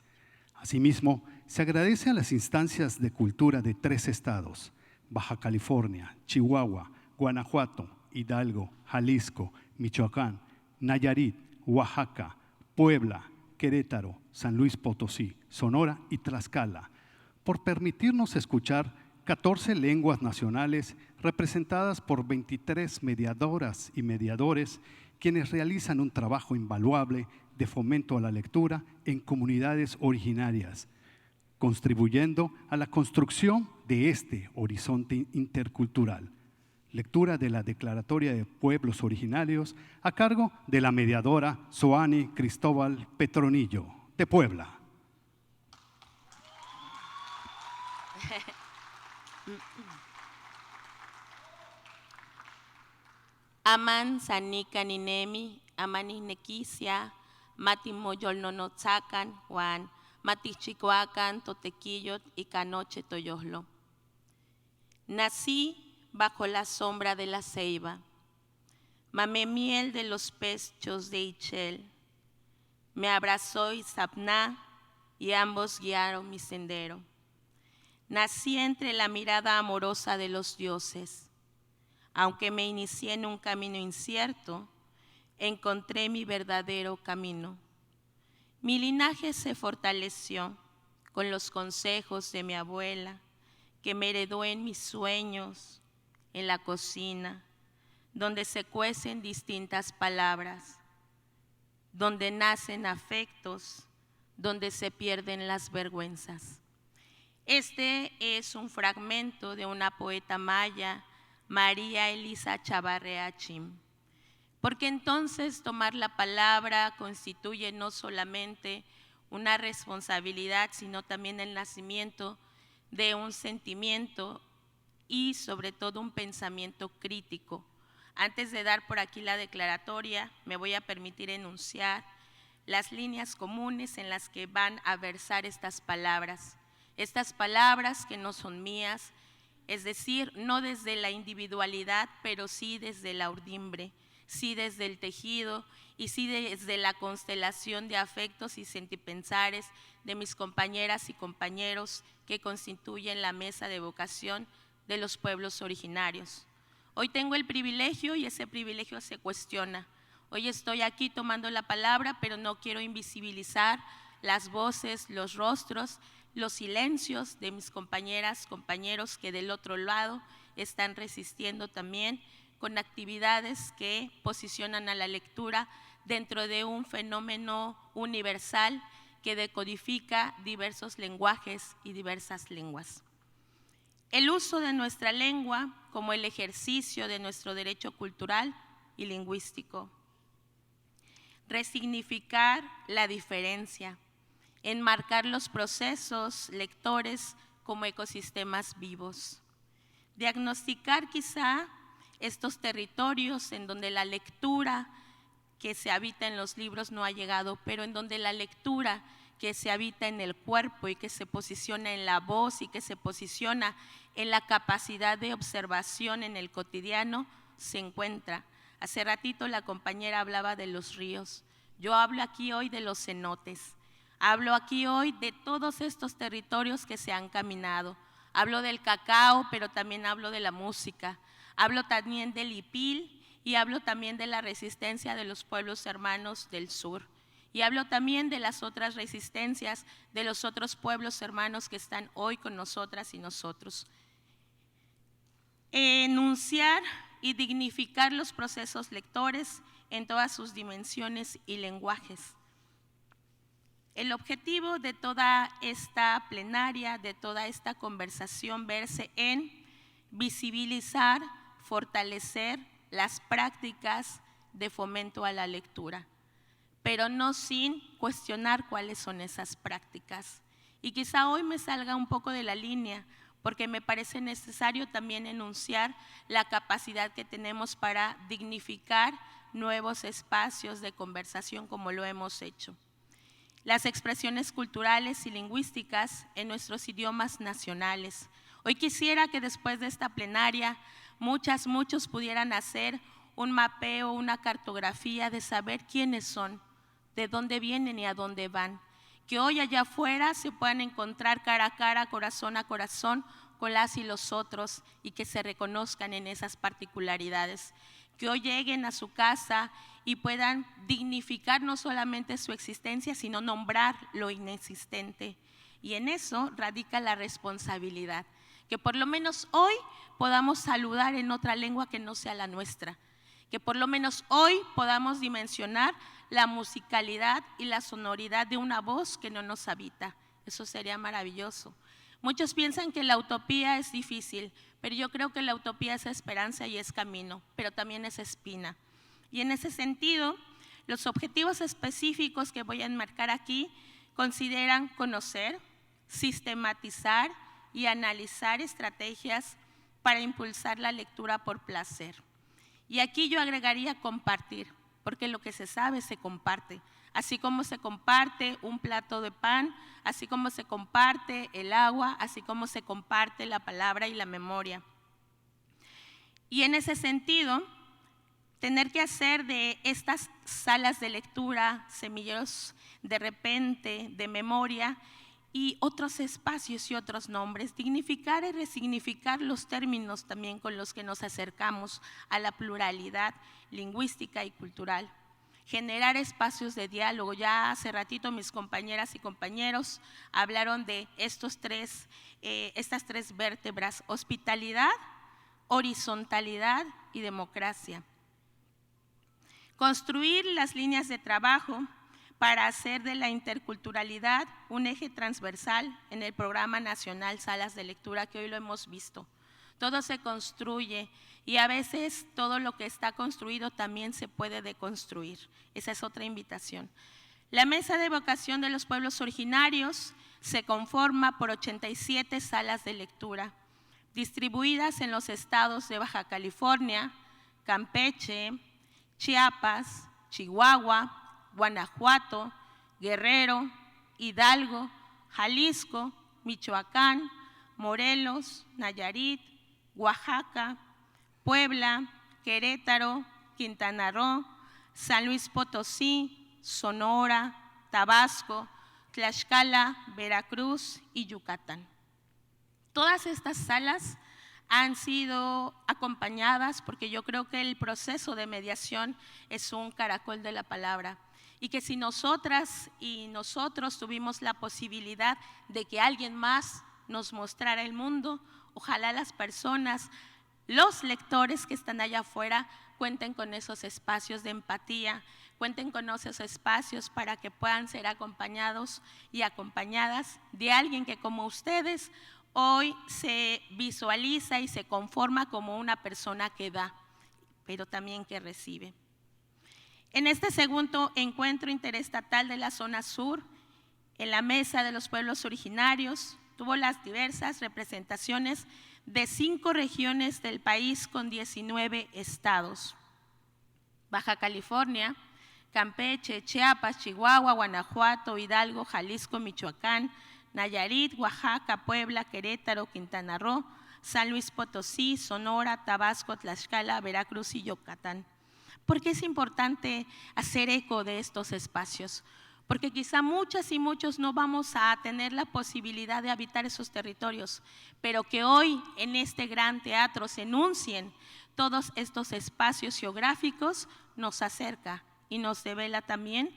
Asimismo, se agradece a las instancias de cultura de 3 estados, Baja California, Chihuahua, Guanajuato, Hidalgo, Jalisco, Michoacán, Nayarit, Oaxaca, Puebla, Querétaro, San Luis Potosí, Sonora y Tlaxcala, por permitirnos escuchar 14 lenguas nacionales representadas por 23 mediadoras y mediadores, quienes realizan un trabajo invaluable de fomento a la lectura en comunidades originarias, contribuyendo a la construcción de este horizonte intercultural. Lectura de la Declaratoria de Pueblos Originarios a cargo de la mediadora Soani Cristóbal Petronillo, de Puebla. Aman sanika ninemi, amaninequisia, matimoyolnonotzacan, Juan, matichicuacan, totequillot y canoche toyoslo. Nací bajo la sombra de la ceiba, mamé miel de los pechos de Ichel, me abrazó Isabná y ambos guiaron mi sendero. Nací entre la mirada amorosa de los dioses. Aunque me inicié en un camino incierto, encontré mi verdadero camino. Mi linaje se fortaleció con los consejos de mi abuela, que me heredó en mis sueños, en la cocina, donde se cuecen distintas palabras, donde nacen afectos, donde se pierden las vergüenzas. Este es un fragmento de una poeta maya, María Elisa Chavarría Chim, porque entonces tomar la palabra constituye no solamente una responsabilidad, sino también el nacimiento de un sentimiento y sobre todo un pensamiento crítico. Antes de dar por aquí la declaratoria, me voy a permitir enunciar las líneas comunes en las que van a versar estas palabras que no son mías, es decir, no desde la individualidad, pero sí desde la urdimbre, sí desde el tejido y sí desde la constelación de afectos y sentipensares de mis compañeras y compañeros que constituyen la mesa de vocación de los pueblos originarios. Hoy tengo el privilegio y ese privilegio se cuestiona. Hoy estoy aquí tomando la palabra, pero no quiero invisibilizar las voces, los rostros, los silencios de mis compañeras, compañeros que del otro lado están resistiendo también con actividades que posicionan a la lectura dentro de un fenómeno universal que decodifica diversos lenguajes y diversas lenguas. El uso de nuestra lengua como el ejercicio de nuestro derecho cultural y lingüístico. Resignificar la diferencia, enmarcar los procesos lectores como ecosistemas vivos. Diagnosticar quizá estos territorios en donde la lectura que se habita en los libros no ha llegado, pero en donde la lectura que se habita en el cuerpo y que se posiciona en la voz y que se posiciona en la capacidad de observación en el cotidiano se encuentra. Hace ratito la compañera hablaba de los ríos. Yo hablo aquí hoy de los cenotes. Hablo aquí hoy de todos estos territorios que se han caminado. Hablo del cacao, pero también hablo de la música. Hablo también del hipil y hablo también de la resistencia de los pueblos hermanos del sur. Y hablo también de las otras resistencias de los otros pueblos hermanos que están hoy con nosotras y nosotros. Enunciar y dignificar los procesos lectores en todas sus dimensiones y lenguajes. El objetivo de toda esta plenaria, de toda esta conversación, verse en visibilizar, fortalecer las prácticas de fomento a la lectura, pero no sin cuestionar cuáles son esas prácticas. Y quizá hoy me salga un poco de la línea, porque me parece necesario también enunciar la capacidad que tenemos para dignificar nuevos espacios de conversación como lo hemos hecho. Las expresiones culturales y lingüísticas en nuestros idiomas nacionales. Hoy quisiera que después de esta plenaria muchos pudieran hacer un mapeo, una cartografía de saber quiénes son, de dónde vienen y a dónde van. Que hoy allá afuera se puedan encontrar cara a cara, corazón a corazón con las y los otros y que se reconozcan en esas particularidades. Que hoy lleguen a su casa y puedan dignificar no solamente su existencia, sino nombrar lo inexistente. Y en eso radica la responsabilidad. Que por lo menos hoy podamos saludar en otra lengua que no sea la nuestra. Que por lo menos hoy podamos dimensionar la musicalidad y la sonoridad de una voz que no nos habita. Eso sería maravilloso. Muchos piensan que la utopía es difícil, pero yo creo que la utopía es esperanza y es camino, pero también es espina. Y en ese sentido, los objetivos específicos que voy a enmarcar aquí consideran conocer, sistematizar y analizar estrategias para impulsar la lectura por placer. Y aquí yo agregaría compartir, porque lo que se sabe se comparte. Así como se comparte un plato de pan, así como se comparte el agua, así como se comparte la palabra y la memoria. Y en ese sentido, tener que hacer de estas salas de lectura, semilleros de repente, de memoria, y otros espacios y otros nombres, dignificar y resignificar los términos también con los que nos acercamos a la pluralidad lingüística y cultural. Generar espacios de diálogo. Ya hace ratito mis compañeras y compañeros hablaron de estas tres vértebras: hospitalidad, horizontalidad y democracia. Construir las líneas de trabajo para hacer de la interculturalidad un eje transversal en el Programa Nacional Salas de Lectura, que hoy lo hemos visto. Todo se construye y a veces todo lo que está construido también se puede deconstruir. Esa es otra invitación. La Mesa de Vocación de los Pueblos Originarios se conforma por 87 salas de lectura, distribuidas en los estados de Baja California, Campeche, Chiapas, Chihuahua, Guanajuato, Guerrero, Hidalgo, Jalisco, Michoacán, Morelos, Nayarit, Oaxaca, Puebla, Querétaro, Quintana Roo, San Luis Potosí, Sonora, Tabasco, Tlaxcala, Veracruz y Yucatán. Todas estas salas han sido acompañadas porque yo creo que el proceso de mediación es un caracol de la palabra y que si nosotras y nosotros tuvimos la posibilidad de que alguien más nos mostrara el mundo, ojalá las personas, los lectores que están allá afuera cuenten con esos espacios de empatía, cuenten con esos espacios para que puedan ser acompañados y acompañadas de alguien que como ustedes hoy se visualiza y se conforma como una persona que da, pero también que recibe. En este segundo encuentro interestatal de la zona sur, en la Mesa de los Pueblos Originarios, tuvo las diversas representaciones de 5 regiones del país con 19 estados: Baja California, Campeche, Chiapas, Chihuahua, Guanajuato, Hidalgo, Jalisco, Michoacán, Nayarit, Oaxaca, Puebla, Querétaro, Quintana Roo, San Luis Potosí, Sonora, Tabasco, Tlaxcala, Veracruz y Yucatán. ¿Por qué es importante hacer eco de estos espacios? Porque quizá muchas y muchos no vamos a tener la posibilidad de habitar esos territorios, pero que hoy en este gran teatro se enuncien todos estos espacios geográficos nos acerca y nos devela también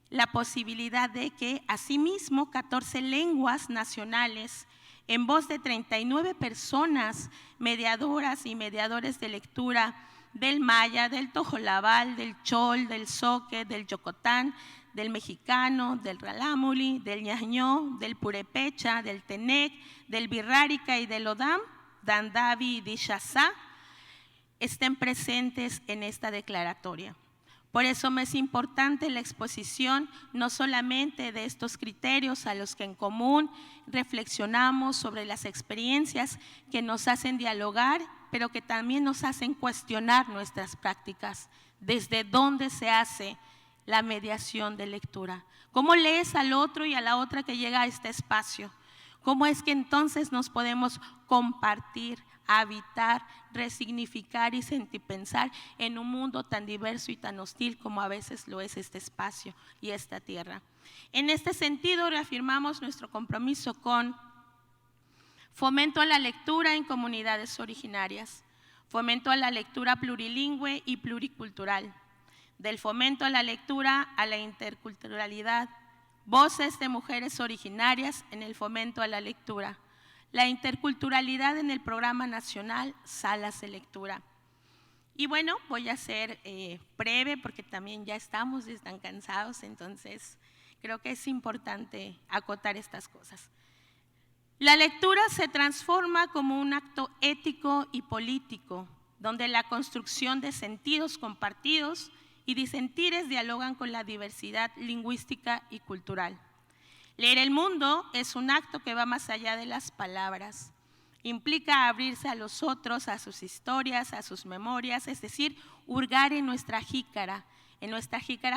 la posibilidad de que asimismo 14 lenguas nacionales en voz de 39 personas mediadoras y mediadores de lectura del maya, del tojolabal, del chol, del zoque, del yocotán, del mexicano, del ralámuli, del ñañó, del purepecha, del tenec, del birrárica y del odam, dandavi y dishazá, estén presentes en esta declaratoria. Por eso me es importante la exposición no solamente de estos criterios a los que en común reflexionamos sobre las experiencias que nos hacen dialogar, pero que también nos hacen cuestionar nuestras prácticas, desde dónde se hace la mediación de lectura. ¿Cómo lees al otro y a la otra que llega a este espacio? ¿Cómo es que entonces nos podemos compartir, habitar, resignificar y sentipensar en un mundo tan diverso y tan hostil como a veces lo es este espacio y esta tierra? En este sentido, reafirmamos nuestro compromiso con fomento a la lectura en comunidades originarias, fomento a la lectura plurilingüe y pluricultural, del fomento a la lectura a la interculturalidad, voces de mujeres originarias en el fomento a la lectura, la interculturalidad en el Programa Nacional Salas de Lectura. Y bueno, voy a ser breve porque también ya estamos y están cansados, entonces creo que es importante acotar estas cosas. La lectura se transforma como un acto ético y político, donde la construcción de sentidos compartidos y disentires dialogan con la diversidad lingüística y cultural. Leer el mundo es un acto que va más allá de las palabras. Implica abrirse a los otros, a sus historias, a sus memorias, es decir, hurgar en nuestra jícara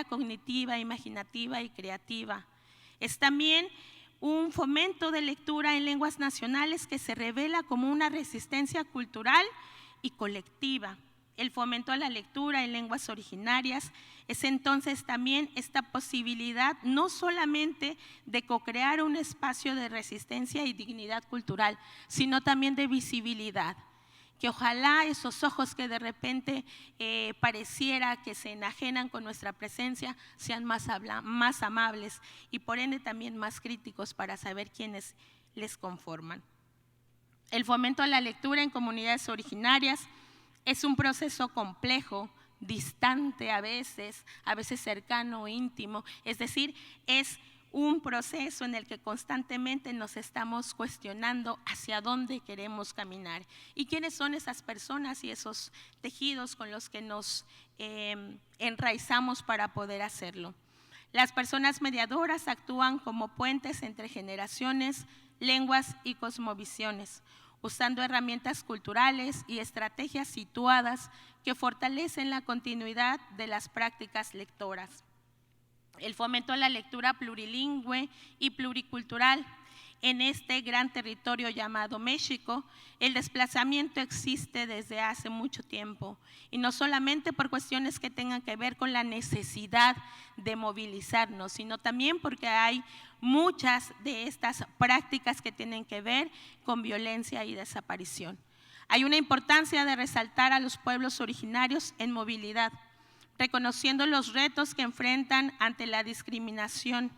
cognitiva, imaginativa y creativa. Es también un fomento de lectura en lenguas nacionales que se revela como una resistencia cultural y colectiva. El fomento a la lectura en lenguas originarias es entonces también esta posibilidad no solamente de co-crear un espacio de resistencia y dignidad cultural, sino también de visibilidad. Que ojalá esos ojos que de repente pareciera que se enajenan con nuestra presencia sean más amables y por ende también más críticos para saber quiénes les conforman. El fomento a la lectura en comunidades originarias es un proceso complejo, distante a veces cercano, íntimo, es decir, es un proceso en el que constantemente nos estamos cuestionando hacia dónde queremos caminar y quiénes son esas personas y esos tejidos con los que nos enraizamos para poder hacerlo. Las personas mediadoras actúan como puentes entre generaciones, lenguas y cosmovisiones, usando herramientas culturales y estrategias situadas que fortalecen la continuidad de las prácticas lectoras. El fomento a la lectura plurilingüe y pluricultural en este gran territorio llamado México, el desplazamiento existe desde hace mucho tiempo, y no solamente por cuestiones que tengan que ver con la necesidad de movilizarnos, sino también porque hay muchas de estas prácticas que tienen que ver con violencia y desaparición. Hay una importancia de resaltar a los pueblos originarios en movilidad, reconociendo los retos que enfrentan ante la discriminación,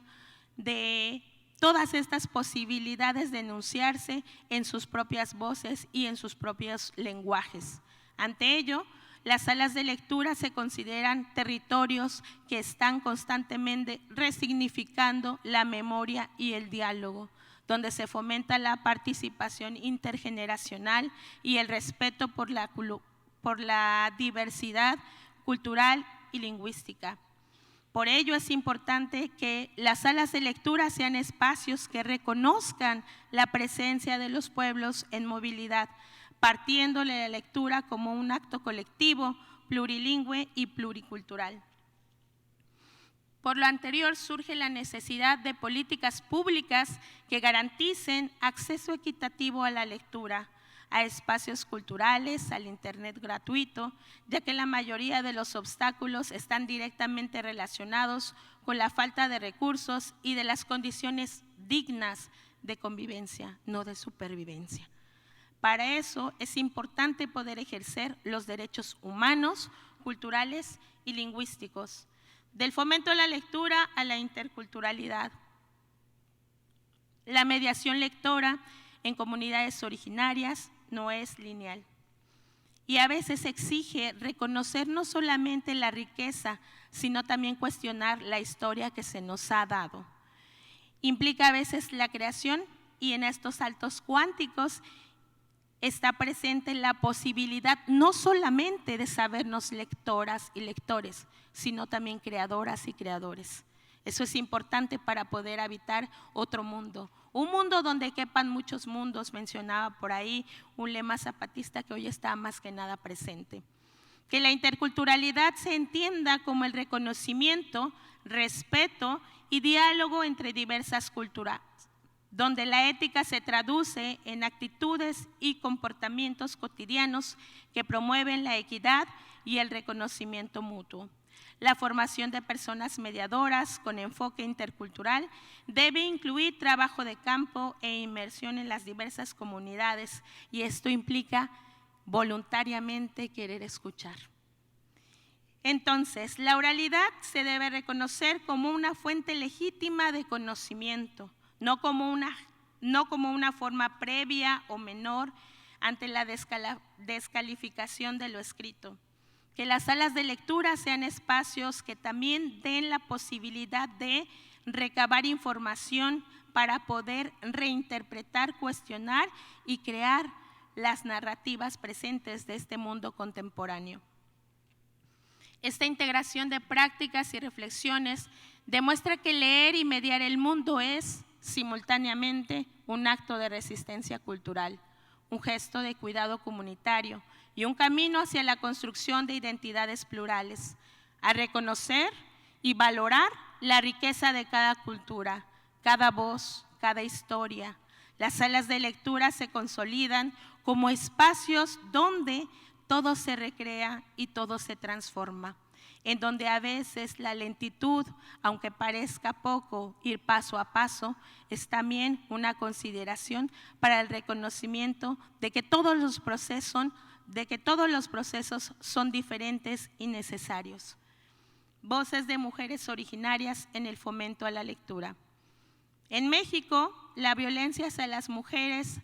de todas estas posibilidades de enunciarse en sus propias voces y en sus propios lenguajes. Ante ello, las salas de lectura se consideran territorios que están constantemente resignificando la memoria y el diálogo, donde se fomenta la participación intergeneracional y el respeto por la diversidad cultural y lingüística. Por ello es importante que las salas de lectura sean espacios que reconozcan la presencia de los pueblos en movilidad, partiendo de la lectura como un acto colectivo, plurilingüe y pluricultural. Por lo anterior surge la necesidad de políticas públicas que garanticen acceso equitativo a la lectura, a espacios culturales, al internet gratuito, ya que la mayoría de los obstáculos están directamente relacionados con la falta de recursos y de las condiciones dignas de convivencia, no de supervivencia. Para eso es importante poder ejercer los derechos humanos, culturales y lingüísticos, del fomento a la lectura a la interculturalidad. La mediación lectora en comunidades originarias no es lineal y a veces exige reconocer no solamente la riqueza, sino también cuestionar la historia que se nos ha dado. Implica a veces la creación, y en estos saltos cuánticos está presente la posibilidad no solamente de sabernos lectoras y lectores, sino también creadoras y creadores. Eso es importante para poder habitar otro mundo, un mundo donde quepan muchos mundos, mencionaba por ahí un lema zapatista que hoy está más que nada presente. Que la interculturalidad se entienda como el reconocimiento, respeto y diálogo entre diversas culturas, donde la ética se traduce en actitudes y comportamientos cotidianos que promueven la equidad y el reconocimiento mutuo. La formación de personas mediadoras con enfoque intercultural debe incluir trabajo de campo e inmersión en las diversas comunidades, y esto implica voluntariamente querer escuchar. Entonces, la oralidad se debe reconocer como una fuente legítima de conocimiento, no como una forma previa o menor ante la descalificación de lo escrito. Que las salas de lectura sean espacios que también den la posibilidad de recabar información para poder reinterpretar, cuestionar y crear las narrativas presentes de este mundo contemporáneo. Esta integración de prácticas y reflexiones demuestra que leer y mediar el mundo es simultáneamente un acto de resistencia cultural, un gesto de cuidado comunitario y un camino hacia la construcción de identidades plurales, a reconocer y valorar la riqueza de cada cultura, cada voz, cada historia. Las salas de lectura se consolidan como espacios donde todo se recrea y todo se transforma, en donde a veces la lentitud, aunque parezca poco, ir paso a paso, es también una consideración para el reconocimiento de que todos los procesos son diferentes y necesarios. Voces de mujeres originarias en el fomento a la lectura. En México, la violencia hacia las mujeres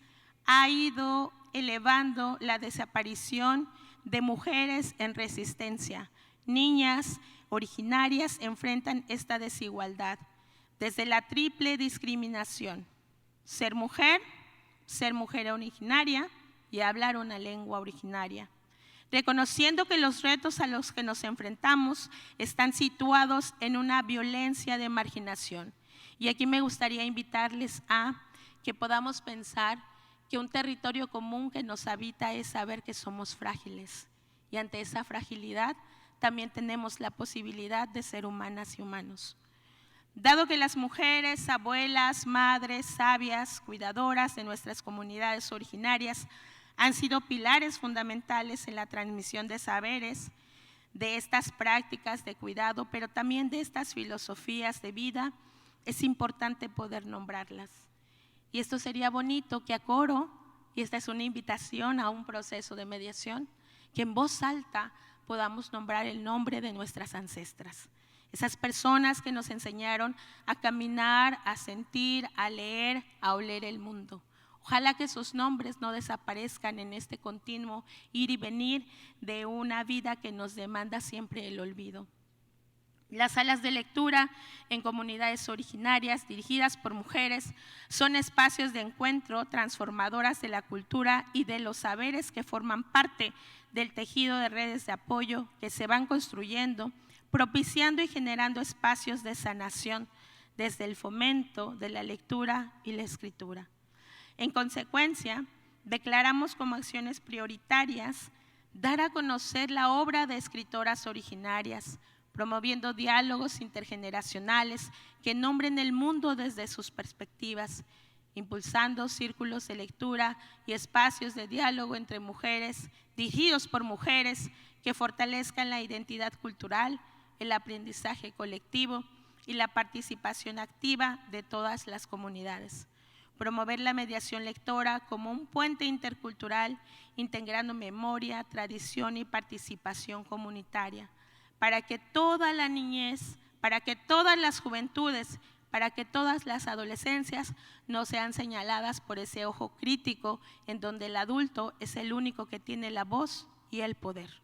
ha ido elevando la desaparición de mujeres en resistencia. Niñas originarias enfrentan esta desigualdad desde la triple discriminación: ser mujer originaria y hablar una lengua originaria. Reconociendo que los retos a los que nos enfrentamos están situados en una violencia de marginación. Y aquí me gustaría invitarles a que podamos pensar que un territorio común que nos habita es saber que somos frágiles, y ante esa fragilidad también tenemos la posibilidad de ser humanas y humanos. Dado que las mujeres, abuelas, madres, sabias, cuidadoras de nuestras comunidades originarias han sido pilares fundamentales en la transmisión de saberes, de estas prácticas de cuidado, pero también de estas filosofías de vida, es importante poder nombrarlas. Y esto sería bonito que a coro, y esta es una invitación a un proceso de mediación, que en voz alta podamos nombrar el nombre de nuestras ancestras. Esas personas que nos enseñaron a caminar, a sentir, a leer, a oler el mundo. Ojalá que sus nombres no desaparezcan en este continuo ir y venir de una vida que nos demanda siempre el olvido. Las salas de lectura en comunidades originarias dirigidas por mujeres son espacios de encuentro transformadoras de la cultura y de los saberes que forman parte del tejido de redes de apoyo que se van construyendo, propiciando y generando espacios de sanación desde el fomento de la lectura y la escritura. En consecuencia, declaramos como acciones prioritarias dar a conocer la obra de escritoras originarias, promoviendo diálogos intergeneracionales que nombren el mundo desde sus perspectivas, impulsando círculos de lectura y espacios de diálogo entre mujeres, dirigidos por mujeres, que fortalezcan la identidad cultural, el aprendizaje colectivo y la participación activa de todas las comunidades. Promover la mediación lectora como un puente intercultural, integrando memoria, tradición y participación comunitaria, para que toda la niñez, para que todas las juventudes, para que todas las adolescencias no sean señaladas por ese ojo crítico en donde el adulto es el único que tiene la voz y el poder.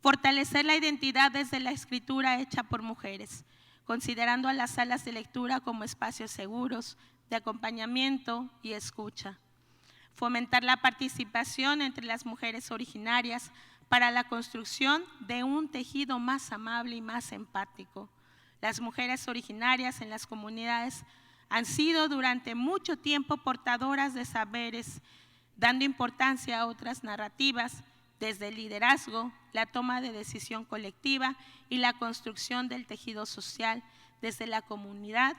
Fortalecer la identidad desde la escritura hecha por mujeres, considerando a las salas de lectura como espacios seguros de acompañamiento y escucha. Fomentar la participación entre las mujeres originarias para la construcción de un tejido más amable y más empático. Las mujeres originarias en las comunidades han sido durante mucho tiempo portadoras de saberes, dando importancia a otras narrativas, desde el liderazgo, la toma de decisión colectiva y la construcción del tejido social desde la comunidad,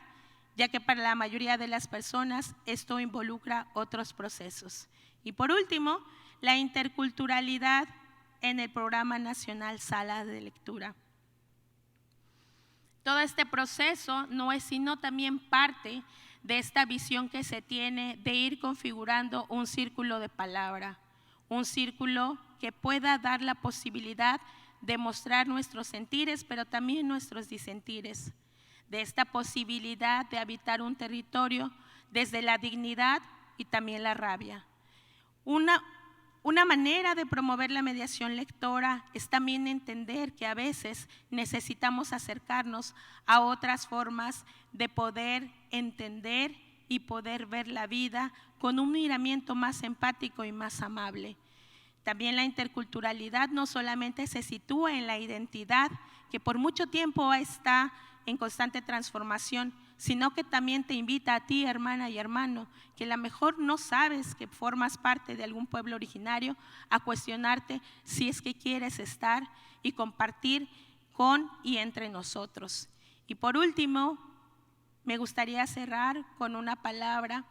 ya que para la mayoría de las personas esto involucra otros procesos. Y por último, la interculturalidad en el Programa Nacional Sala de Lectura. Todo este proceso no es sino también parte de esta visión que se tiene de ir configurando un círculo de palabra, un círculo que pueda dar la posibilidad de mostrar nuestros sentires, pero también nuestros disentires, de esta posibilidad de habitar un territorio desde la dignidad y también la rabia. Una manera de promover la mediación lectora es también entender que a veces necesitamos acercarnos a otras formas de poder entender y poder ver la vida con un miramiento más empático y más amable. También la interculturalidad no solamente se sitúa en la identidad, que por mucho tiempo está en constante transformación, sino que también te invita a ti, hermana y hermano, que a lo mejor no sabes que formas parte de algún pueblo originario, a cuestionarte si es que quieres estar y compartir con y entre nosotros. Y por último, me gustaría cerrar con una palabra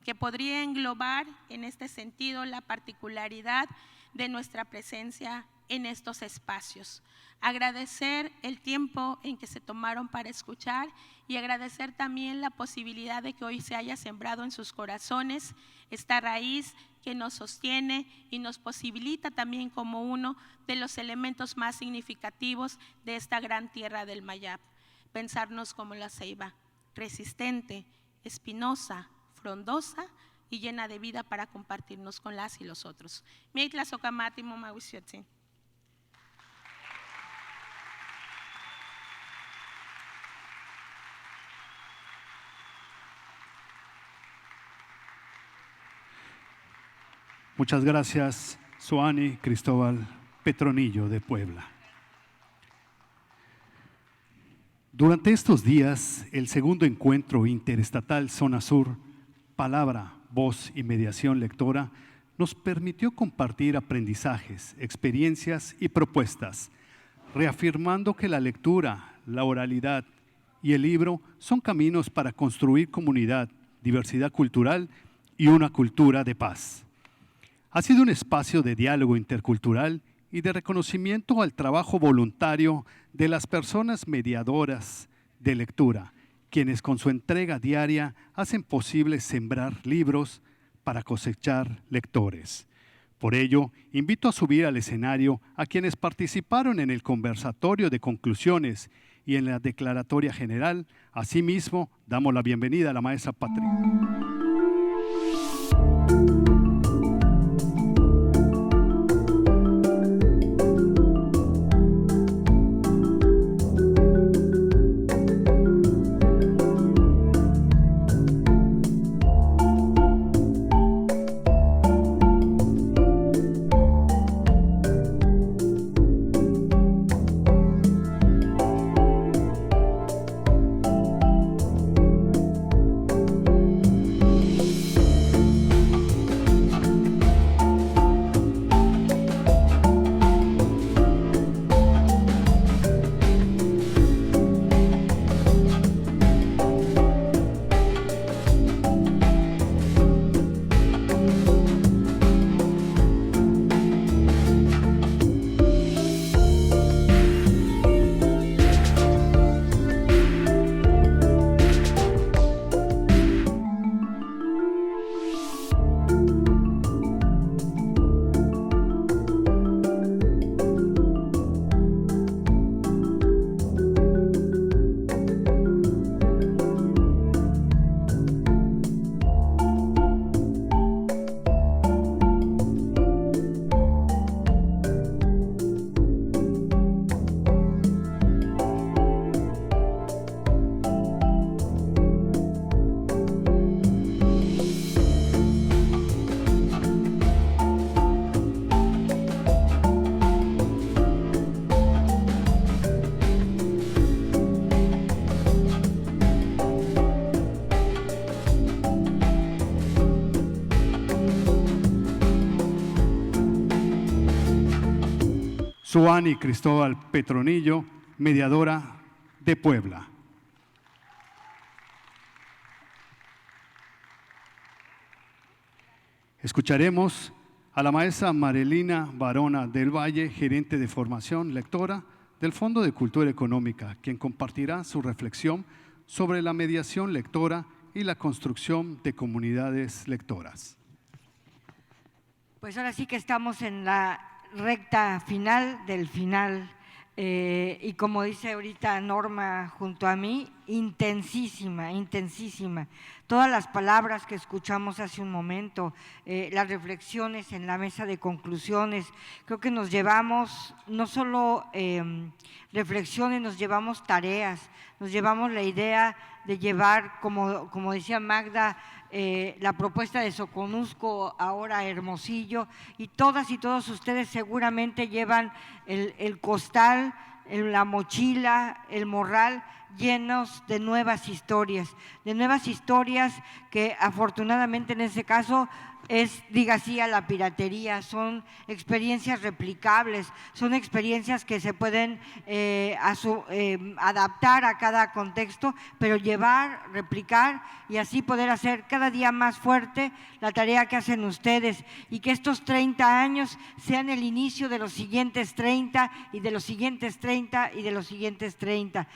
que podría englobar en este sentido la particularidad de nuestra presencia en estos espacios. Agradecer el tiempo en que se tomaron para escuchar y agradecer también la posibilidad de que hoy se haya sembrado en sus corazones esta raíz que nos sostiene y nos posibilita también como uno de los elementos más significativos de esta gran tierra del Mayab. Pensarnos como la ceiba, resistente, espinosa, frondosa y llena de vida para compartirnos con las y los otros. Muchas gracias, Suani Cristóbal Petronillo de Puebla. Durante estos días, el segundo encuentro interestatal Zona Sur, Palabra, Voz y Mediación Lectora, nos permitió compartir aprendizajes, experiencias y propuestas, reafirmando que la lectura, la oralidad y el libro son caminos para construir comunidad, diversidad cultural y una cultura de paz. Ha sido un espacio de diálogo intercultural y de reconocimiento al trabajo voluntario de las personas mediadoras de lectura, quienes con su entrega diaria hacen posible sembrar libros para cosechar lectores. Por ello, invito a subir al escenario a quienes participaron en el conversatorio de conclusiones y en la declaratoria general. Asimismo, damos la bienvenida a la maestra Patricia. Suani Cristóbal Petronillo, mediadora de Puebla. Escucharemos a la maestra Marilina Barona del Valle, gerente de formación lectora del Fondo de Cultura Económica, quien compartirá su reflexión sobre la mediación lectora y la construcción de comunidades lectoras. Pues ahora sí que estamos en la recta final del final y como dice ahorita Norma junto a mí, intensísima, intensísima. Todas las palabras que escuchamos hace un momento, las reflexiones en la mesa de conclusiones, creo que nos llevamos no solo reflexiones, nos llevamos tareas, nos llevamos la idea de llevar, como decía Magda, la propuesta de Soconusco, ahora a Hermosillo, y todas y todos ustedes seguramente llevan el costal, la mochila, el morral llenos de nuevas historias que afortunadamente en ese caso diga sí a la piratería, son experiencias replicables, son experiencias que se pueden adaptar a cada contexto, pero llevar, replicar y así poder hacer cada día más fuerte la tarea que hacen ustedes y que estos 30 años sean el inicio de los siguientes 30 y de los siguientes 30 y de los siguientes 30.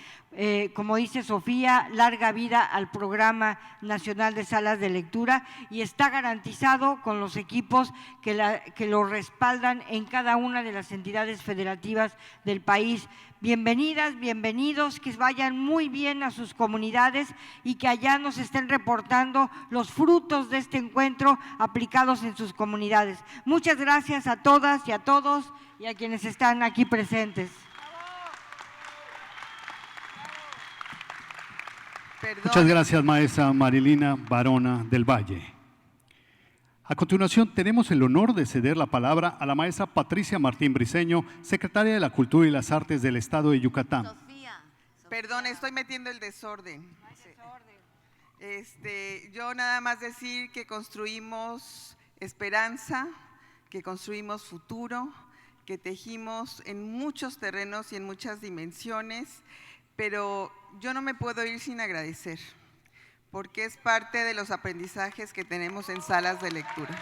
Como dice Sofía, larga vida al Programa Nacional de Salas de Lectura y está garantizado con los equipos que lo respaldan en cada una de las entidades federativas del país. Bienvenidas, bienvenidos, que vayan muy bien a sus comunidades y que allá nos estén reportando los frutos de este encuentro aplicados en sus comunidades. Muchas gracias a todas y a todos y a quienes están aquí presentes. Muchas gracias, maestra Marilina Barona del Valle. A continuación, tenemos el honor de ceder la palabra a la maestra Patricia Martín Briceño, secretaria de la Cultura y las Artes del Estado de Yucatán. Sofía. Perdón, estoy metiendo el desorden. Yo nada más decir que construimos esperanza, que construimos futuro, que tejimos en muchos terrenos y en muchas dimensiones pero yo no me puedo ir sin agradecer, porque es parte de los aprendizajes que tenemos en salas de lectura.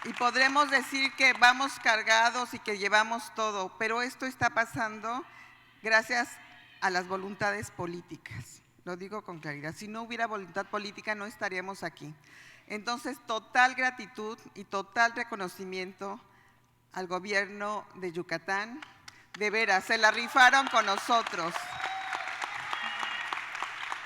Y podremos decir que vamos cargados y que llevamos todo, pero esto está pasando gracias a las voluntades políticas. Lo digo con claridad. Si no hubiera voluntad política, no estaríamos aquí. Entonces, total gratitud y total reconocimiento al gobierno de Yucatán. De veras, se la rifaron con nosotros.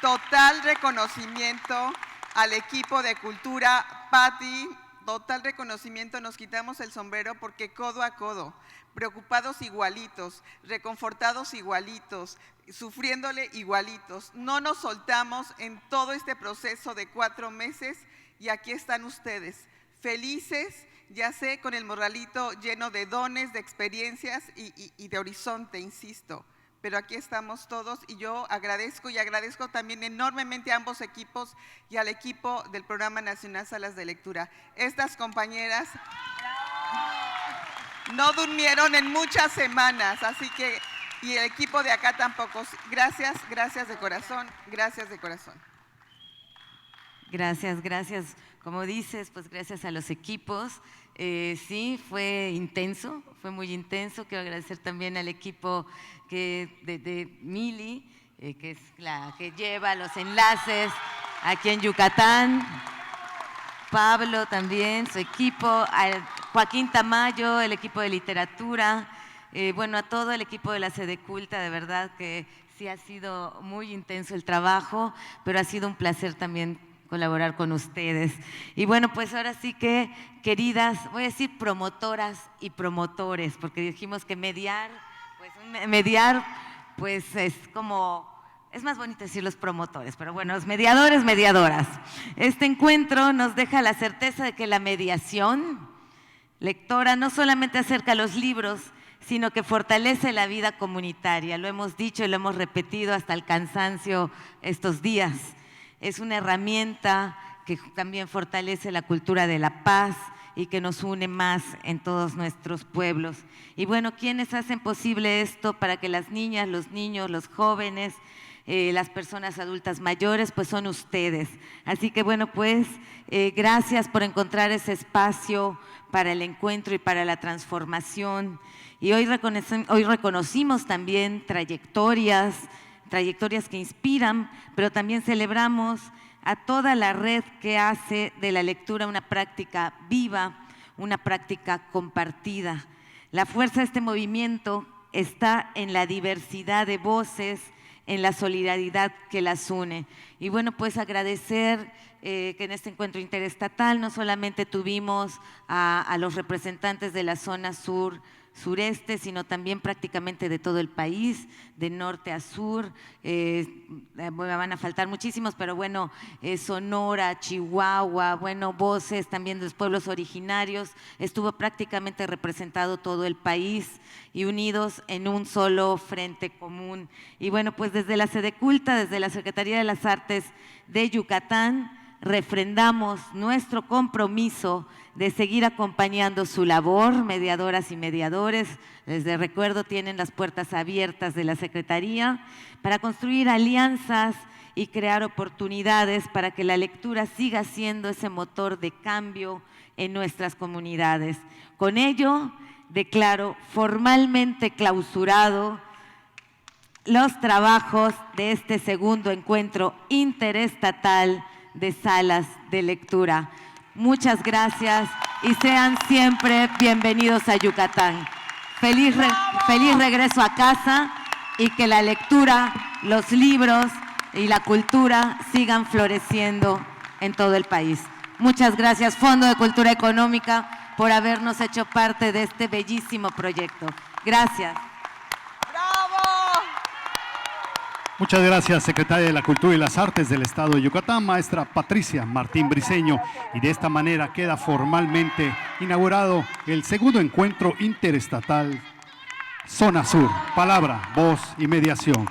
Total reconocimiento al equipo de cultura, Patti. Total reconocimiento, nos quitamos el sombrero porque codo a codo, preocupados igualitos, reconfortados igualitos, sufriéndole igualitos. No nos soltamos en todo este proceso de 4 meses y aquí están ustedes, felices, ya sé, con el morralito lleno de dones, de experiencias y de horizonte, insisto. Pero aquí estamos todos y yo agradezco también enormemente a ambos equipos y al equipo del Programa Nacional Salas de Lectura. Estas compañeras no durmieron en muchas semanas, así que, y el equipo de acá tampoco. Gracias, gracias de corazón, gracias de corazón. Gracias, gracias. Como dices, pues gracias a los equipos. Sí, fue intenso, fue muy intenso. Quiero agradecer también al equipo de Mili, que es la que lleva los enlaces aquí en Yucatán. Pablo también, su equipo, a Joaquín Tamayo, el equipo de literatura, bueno, a todo el equipo de la Sedeculta, de verdad que sí ha sido muy intenso el trabajo, pero ha sido un placer también colaborar con ustedes. Y bueno, pues ahora sí que, queridas, voy a decir promotoras y promotores, porque dijimos que mediar, pues es como, es más bonito decir los promotores, pero bueno, los mediadores, mediadoras. Este encuentro nos deja la certeza de que la mediación lectora no solamente acerca los libros, sino que fortalece la vida comunitaria. Lo hemos dicho y lo hemos repetido hasta el cansancio estos días. Es una herramienta que también fortalece la cultura de la paz y que nos une más en todos nuestros pueblos. Y bueno, ¿quiénes hacen posible esto para que las niñas, los niños, los jóvenes, las personas adultas mayores, pues son ustedes? Así que bueno, pues gracias por encontrar ese espacio para el encuentro y para la transformación. Y hoy reconocimos también trayectorias que inspiran, pero también celebramos a toda la red que hace de la lectura una práctica viva, una práctica compartida. La fuerza de este movimiento está en la diversidad de voces, en la solidaridad que las une. Y bueno, pues agradecer que en este encuentro interestatal no solamente tuvimos a los representantes de la zona sureste, sino también prácticamente de todo el país, de norte a sur. Me van a faltar muchísimos, pero bueno, Sonora, Chihuahua, bueno, voces también de los pueblos originarios. Estuvo prácticamente representado todo el país y unidos en un solo frente común. Y bueno, pues desde la Sedeculta, desde la Secretaría de las Artes de Yucatán, refrendamos nuestro compromiso de seguir acompañando su labor, mediadoras y mediadores. Les recuerdo, tienen las puertas abiertas de la Secretaría para construir alianzas y crear oportunidades para que la lectura siga siendo ese motor de cambio en nuestras comunidades. Con ello, declaro formalmente clausurado los trabajos de este segundo encuentro interestatal de salas de lectura. Muchas gracias y sean siempre bienvenidos a Yucatán. Feliz regreso a casa y que la lectura, los libros y la cultura sigan floreciendo en todo el país. Muchas gracias, Fondo de Cultura Económica, por habernos hecho parte de este bellísimo proyecto. Gracias. Muchas gracias, secretaria de la Cultura y las Artes del Estado de Yucatán, maestra Patricia Martín Briceño. Y de esta manera queda formalmente inaugurado el segundo encuentro interestatal Zona Sur. Palabra, voz y mediación.